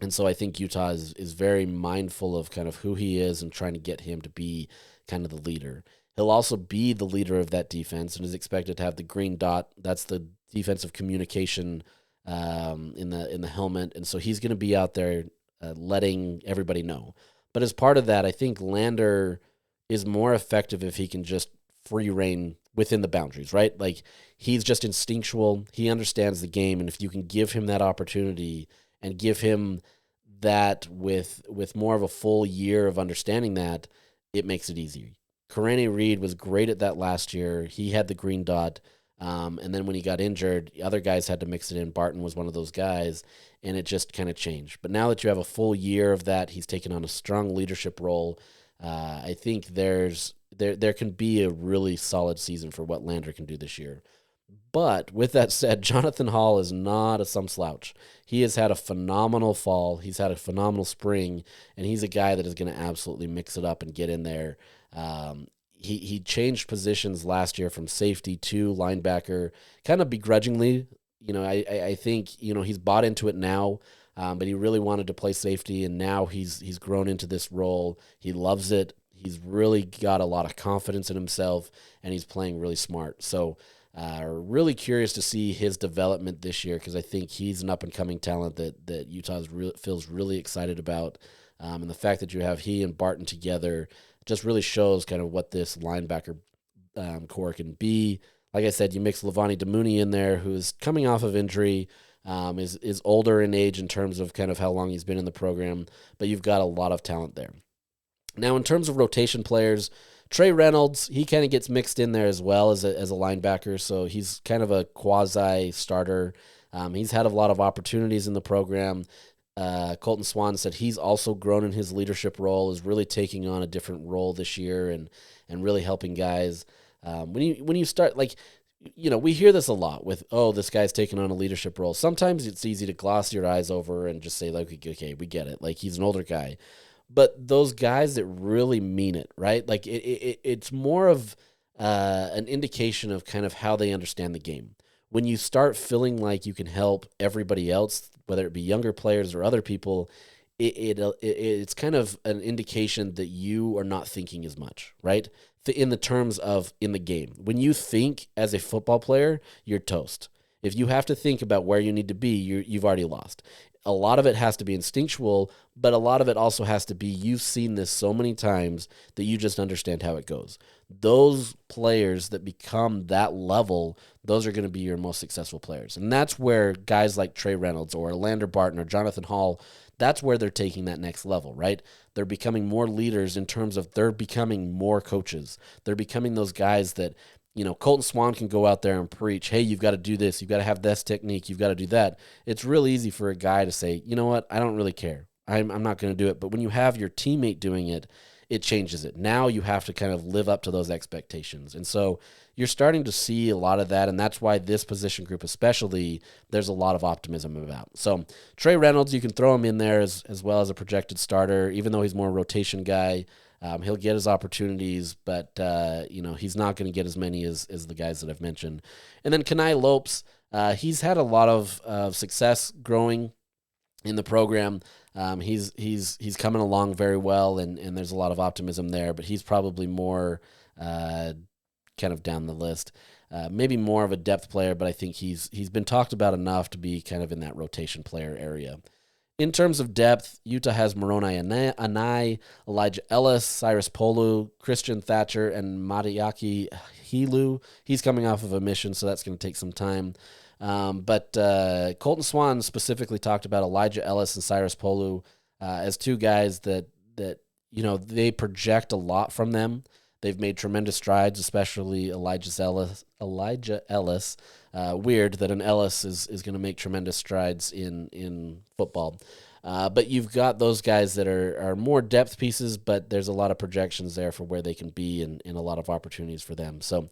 And so I think Utah is very mindful of kind of who he is and trying to get him to be kind of the leader. He'll also be the leader of that defense and is expected to have the green dot. That's the defensive communication in the helmet. And so he's going to be out there letting everybody know. But as part of that, I think Lander is more effective if he can just free reign within the boundaries, right? Like he's just instinctual. He understands the game. And if you can give him that opportunity and give him that with more of a full year of understanding that, it makes it easier. Karene Reed was great at that last year. He had the green dot. And then when he got injured, other guys had to mix it in. Barton was one of those guys, and it just kind of changed. But now that you have a full year of that, he's taken on a strong leadership role. I think there can be a really solid season for what Lander can do this year. But with that said, Jonathan Hall is not some slouch. He has had a phenomenal fall. He's had a phenomenal spring, and he's a guy that is going to absolutely mix it up and get in there. He changed positions last year from safety to linebacker, kind of begrudgingly. I think he's bought into it now, but he really wanted to play safety, and now he's grown into this role. He loves it. He's really got a lot of confidence in himself, and he's playing really smart. So really curious to see his development this year because I think he's an up-and-coming talent that Utah feels really excited about. And the fact that you have he and Barton together just really shows kind of what this linebacker core can be. Like I said, you mix Levani Damuni in there, who's coming off of injury, is older in age in terms of kind of how long he's been in the program, but you've got a lot of talent there. Now, in terms of rotation players, Trey Reynolds, he kind of gets mixed in there as well as a linebacker, so he's kind of a quasi-starter. He's had a lot of opportunities in the program. Colton Swan said he's also grown in his leadership role, is really taking on a different role this year and really helping guys. When you start, like, we hear this a lot with, this guy's taking on a leadership role. Sometimes it's easy to gloss your eyes over and just say, like, okay, we get it. Like, he's an older guy. But those guys that really mean it, right? Like it's more of an indication of kind of how they understand the game. When you start feeling like you can help everybody else, whether it be younger players or other people, it's kind of an indication that you are not thinking as much, right? In the terms of in the game. When you think as a football player, you're toast. If you have to think about where you need to be, you've already lost. A lot of it has to be instinctual, but a lot of it also has to be you've seen this so many times that you just understand how it goes. Those players that become that level, those are going to be your most successful players. And that's where guys like Trey Reynolds or Lander Barton or Jonathan Hall, that's where they're taking that next level, right? They're becoming more leaders in terms of they're becoming more coaches. They're becoming those guys that, Colton Swan can go out there and preach, hey, you've got to do this. You've got to have this technique. You've got to do that. It's real easy for a guy to say, you know what, I don't really care. I'm not going to do it. But when you have your teammate doing it, it changes it. Now you have to kind of live up to those expectations. And so you're starting to see a lot of that, and that's why this position group especially, there's a lot of optimism about. So Trey Reynolds, you can throw him in there as well as a projected starter, even though he's more a rotation guy. He'll get his opportunities, but he's not going to get as many as the guys that I've mentioned. And then Kenai Lopes, he's had a lot of success growing in the program. He's coming along very well, and there's a lot of optimism there. But he's probably more kind of down the list, maybe more of a depth player. But I think he's been talked about enough to be kind of in that rotation player area. In terms of depth, Utah has Moroni Anai, Elijah Ellis, Cyrus Polu, Christian Thatcher, and Madiaki Hilu. He's coming off of a mission, so that's going to take some time. But Colton Swan specifically talked about Elijah Ellis and Cyrus Polu as two guys that they project a lot from them. They've made tremendous strides, especially Elijah Ellis. Weird that an Ellis is going to make tremendous strides in football. But you've got those guys that are more depth pieces, but there's a lot of projections there for where they can be and a lot of opportunities for them. So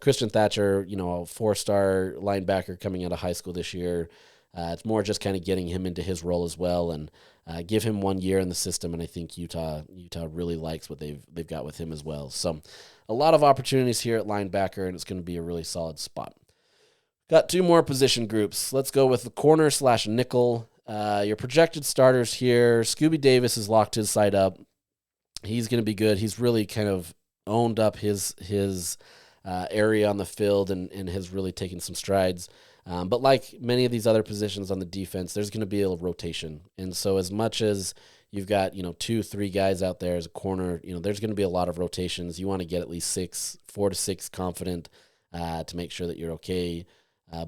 Christian Thatcher, a 4-star linebacker coming out of high school this year. It's more just kind of getting him into his role as well and give him 1 year in the system, and I think Utah really likes what they've got with him as well. So a lot of opportunities here at linebacker, and it's going to be a really solid spot. Got 2 more position groups. Let's go with the corner/nickel. your projected starters here, Scooby Davis is locked his side up. He's going to be good. He's really kind of owned up his area on the field and has really taken some strides. But like many of these other positions on the defense, there's going to be a rotation. And so as much as you've got, 2-3 guys out there as a corner, there's going to be a lot of rotations. You want to get at least 4 to 6 confident to make sure that you're okay.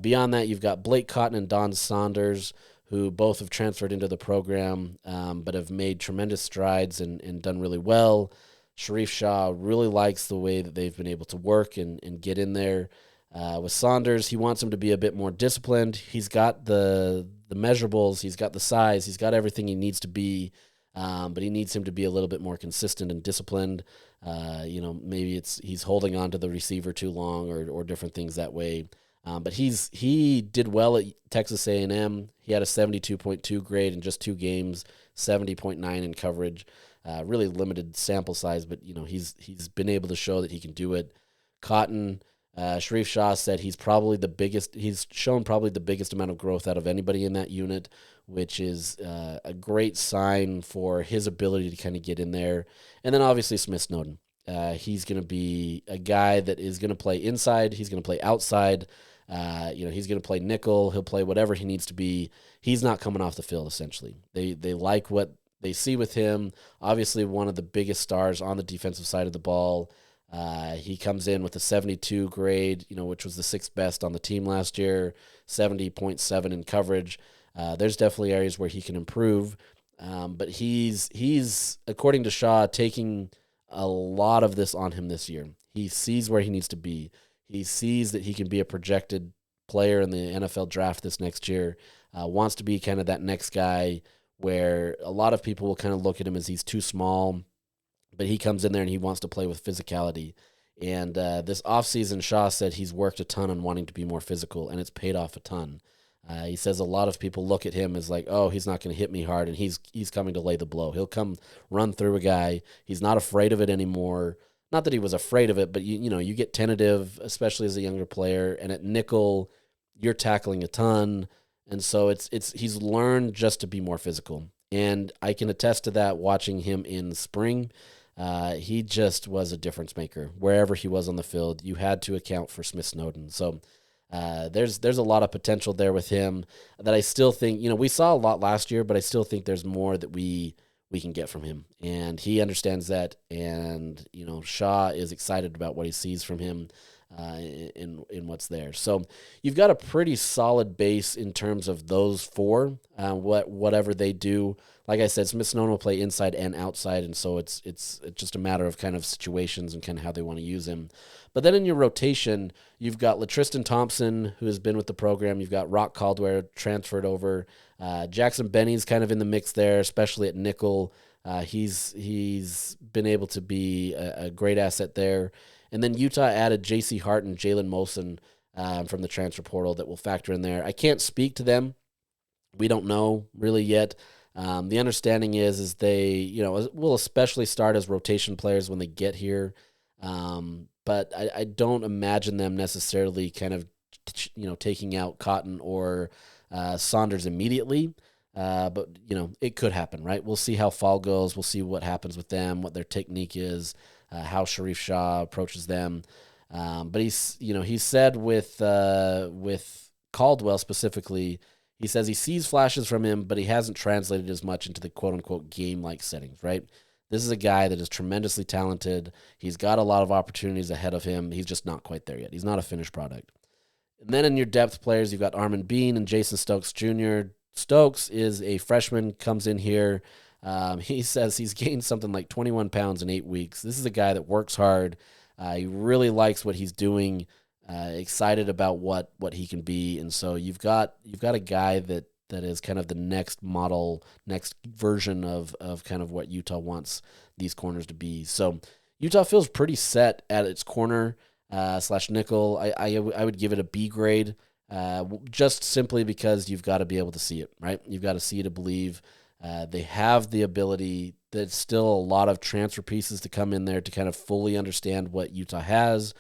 Beyond that, you've got Blake Cotton and Don Saunders, who both have transferred into the program, but have made tremendous strides and done really well. Sharif Shah really likes the way that they've been able to work and get in there. With Saunders, he wants him to be a bit more disciplined. He's got the measurables, he's got the size, he's got everything he needs to be, but he needs him to be a little bit more consistent and disciplined. Maybe he's holding on to the receiver too long or different things that way. But he did well at Texas A&M. He had a 72.2 grade in just 2 games, 70.9 in coverage. Really limited sample size, but he's been able to show that he can do it. Cotton, Sharif Shah said he's shown probably the biggest amount of growth out of anybody in that unit, which is a great sign for his ability to kind of get in there. And then obviously Smith Snowden. He's going to be a guy that is going to play inside. He's going to play outside. He's going to play nickel. He'll play whatever he needs to be. He's not coming off the field, essentially. They like what they see with him. Obviously, one of the biggest stars on the defensive side of the ball. He comes in with a 72 grade, which was the 6th best on the team last year, 70.7 in coverage. There's definitely areas where he can improve. But he's, according to Shaw, taking a lot of this on him this year. He sees where he needs to be. He sees that he can be a projected player in the NFL draft this next year, wants to be kind of that next guy where a lot of people will kind of look at him as he's too small, but he comes in there and he wants to play with physicality. And this offseason, Shaw said he's worked a ton on wanting to be more physical, and it's paid off a ton. He says a lot of people look at him as like, oh, he's not going to hit me hard, and he's coming to lay the blow. He'll come run through a guy. He's not afraid of it anymore. Not that he was afraid of it, but you get tentative, especially as a younger player. And at nickel, you're tackling a ton, and so he's learned just to be more physical. And I can attest to that watching him in spring. He just was a difference maker wherever he was on the field. You had to account for Smith Snowden. So there's a lot of potential there with him that I still think, we saw a lot last year, but I still think there's more that we can get from him. And he understands that. And, Shaw is excited about what he sees from him in what's there. So you've got a pretty solid base in terms of those 4, whatever they do. Like I said, Smith Snowden will play inside and outside, and so it's just a matter of kind of situations and kind of how they want to use him. But then in your rotation, you've got LaTristan Thompson, who has been with the program. You've got Rock Caldwell transferred over. Jackson Benny's kind of in the mix there, especially at nickel. He's been able to be a great asset there. And then Utah added J.C. Hart and Jalen Molson from the transfer portal that will factor in there. I can't speak to them. We don't know really yet. The understanding is they, will especially start as rotation players when they get here. But I don't imagine them necessarily kind of, taking out Cotton or Saunders immediately. But, it could happen, right? We'll see how fall goes. We'll see what happens with them, what their technique is, how Sharif Shah approaches them. But he said with Caldwell specifically, he says he sees flashes from him, but he hasn't translated as much into the quote-unquote game-like settings, right? This is a guy that is tremendously talented. He's got a lot of opportunities ahead of him. He's just not quite there yet. He's not a finished product. And then in your depth players, you've got Armand Bean and Jason Stokes Jr. Stokes is a freshman, comes in here. He says he's gained something like 21 pounds in 8 weeks. This is a guy that works hard. He really likes what he's doing. Excited about what he can be, and so you've got a guy that is kind of the next model, next version of kind of what Utah wants these corners to be. So Utah feels pretty set at its corner / nickel. I would give it a B grade, just simply because you've got to be able to see it, right? You've got to see to believe. They have the ability. There's still a lot of transfer pieces to come in there to kind of fully understand what Utah has.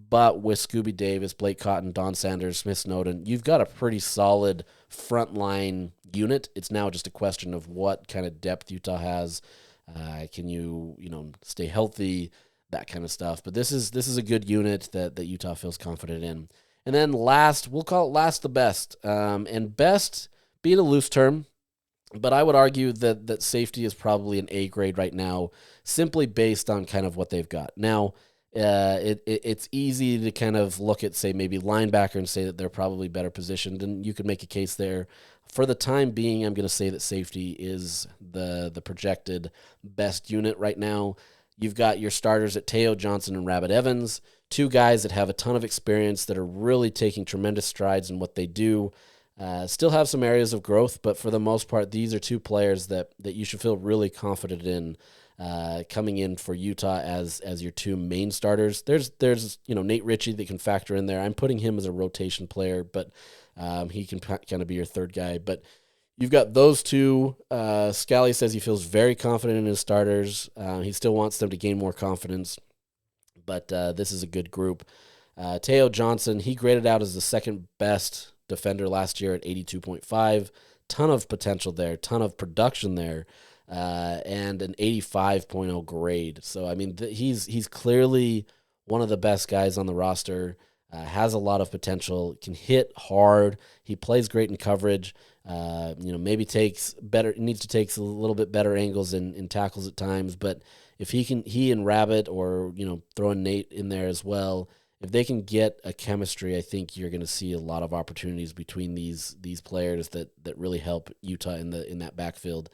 But with Scooby Davis, Blake Cotton, Don Sanders, Smith Snowden, you've got a pretty solid front line, unit. It's now just a question of what kind of depth Utah has. Can you stay healthy, that kind of stuff. But this is a good unit that Utah feels confident in. And then last, we'll call it last the best. And best being a loose term, but I would argue that safety is probably an A grade right now, simply based on kind of what they've got. Now, it's easy to kind of look at, say, maybe linebacker and say that they're probably better positioned, and you could make a case there. For the time being, I'm going to say that safety is the projected best unit right now. You've got your starters at Teo Johnson and Rabbit Evans, two guys that have a ton of experience that are really taking tremendous strides in what they do. Still have some areas of growth, but for the most part, these are two players that you should feel really confident in coming in for Utah as your two main starters. There's Nate Ritchie that can factor in there. I'm putting him as a rotation player, but he can kind of be your third guy. But you've got those two. Scally says he feels very confident in his starters. He still wants them to gain more confidence, but this is a good group. Teo Johnson, he graded out as the second best defender last year at 82.5. Ton of potential there, ton of production there, and an 85.0 grade. So, I mean, he's clearly one of the best guys on the roster, has a lot of potential, can hit hard. He plays great in coverage. Maybe needs to take a little bit better angles in tackles at times, but if he and Rabbit, or, throwing Nate in there as well, if they can get a chemistry, I think you're going to see a lot of opportunities between these players that really help Utah in that backfield.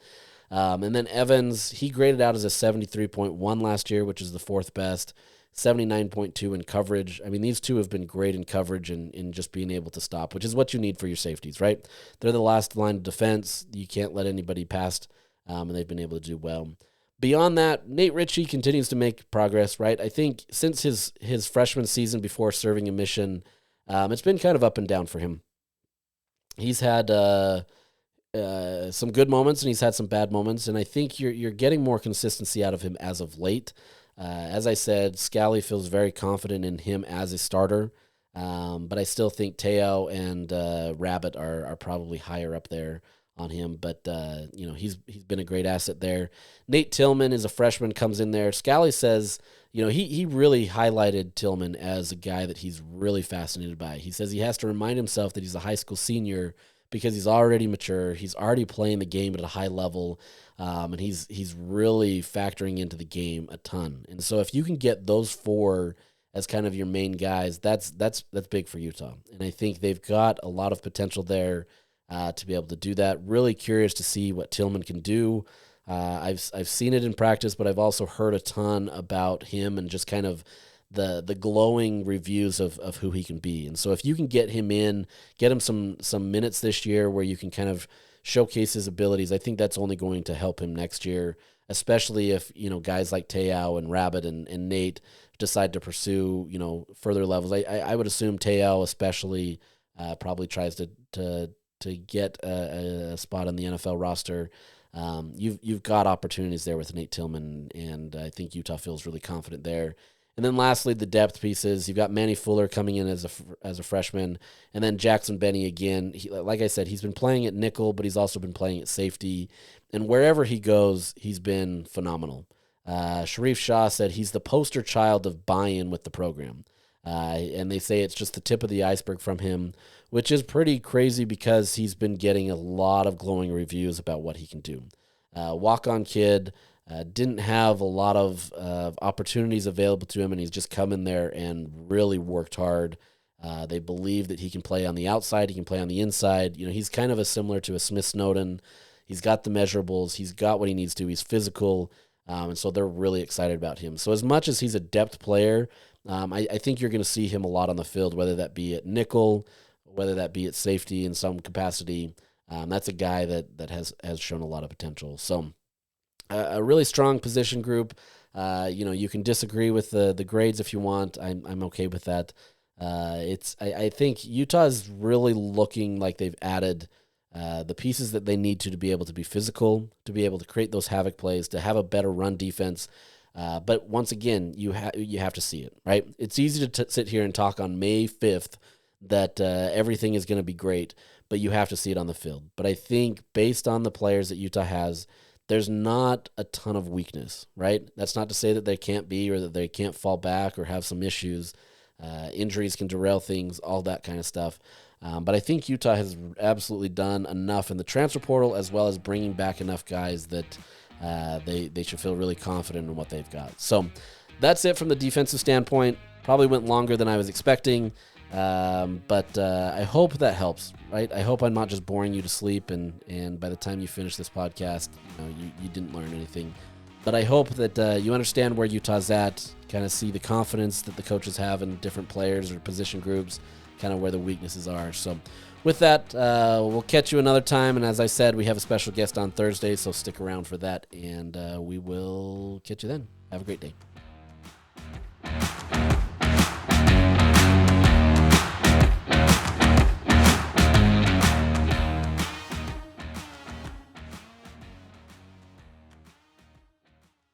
And then Evans, he graded out as a 73.1 last year, which is the fourth best, 79.2 in coverage. I mean, these two have been great in coverage and in just being able to stop, which is what you need for your safeties, right? They're the last line of defense. You can't let anybody past, and they've been able to do well. Beyond that, Nate Ritchie continues to make progress, right? I think since his freshman season before serving a mission, it's been kind of up and down for him. He's had some good moments and he's had some bad moments, and I think you're getting more consistency out of him as of late. As I said, Scally feels very confident in him as a starter, but I still think Teo and Rabbit are probably higher up there on him, but he's been a great asset there. Nate Tillman is a freshman, comes in there. Scally says, he really highlighted Tillman as a guy that he's really fascinated by. He says he has to remind himself that he's a high school senior because he's already mature. He's already playing the game at a high level, and he's really factoring into the game a ton. And so if you can get those four as kind of your main guys, that's big for Utah. And I think they've got a lot of potential there to be able to do that. Really curious to see what Tillman can do. I've seen it in practice, but I've also heard a ton about him and just kind of the glowing reviews of who he can be. And so if you can get him some minutes this year where you can kind of showcase his abilities, I think that's only going to help him next year, especially if, guys like Teo and Rabbit and Nate decide to pursue, further levels. I would assume Teo especially probably tries to get a spot on the NFL roster. You've got opportunities there with Nate Tillman, and I think Utah feels really confident there. And then lastly, the depth pieces. You've got Manny Fuller coming in as a freshman, and then Jackson Benny again. Like I said, he's been playing at nickel, but he's also been playing at safety. And wherever he goes, he's been phenomenal. Sharif Shah said he's the poster child of buy-in with the program. And they say it's just the tip of the iceberg from him, which is pretty crazy because he's been getting a lot of glowing reviews about what he can do. Walk-on kid, didn't have a lot of opportunities available to him, and he's just come in there and really worked hard. They believe that he can play on the outside, he can play on the inside. He's kind of similar to a Smith Snowden. He's got the measurables, he's got what he needs to, he's physical, and so they're really excited about him. So as much as he's a depth player, I think you're going to see him a lot on the field, whether that be at nickel, whether that be at safety in some capacity. That's a guy that has shown a lot of potential. So a really strong position group. You can disagree with the grades if you want. I'm okay with that. I think Utah is really looking like they've added the pieces that they need to be able to be physical, to be able to create those havoc plays, to have a better run defense. But once again, you have to see it, right? It's easy to sit here and talk on May 5th that everything is going to be great. but you have to see it on the field. But I think based on the players that Utah has, there's not a ton of weakness, right? That's not to say that they can't be or that they can't fall back or have some issues. Injuries can derail things, all that kind of stuff. But I think Utah has absolutely done enough in the transfer portal as well as bringing back enough guys that they should feel really confident in what they've got. So that's it from the defensive standpoint. Probably went longer than I was expecting, but I hope that helps, right? I hope I'm not just boring you to sleep, and by the time you finish this podcast, you didn't learn anything. But I hope that you understand where Utah's at, kind of see the confidence that the coaches have in different players or position groups, kind of where the weaknesses are. So with that, we'll catch you another time. And as I said, we have a special guest on Thursday, so stick around for that, and we will catch you then. Have a great day.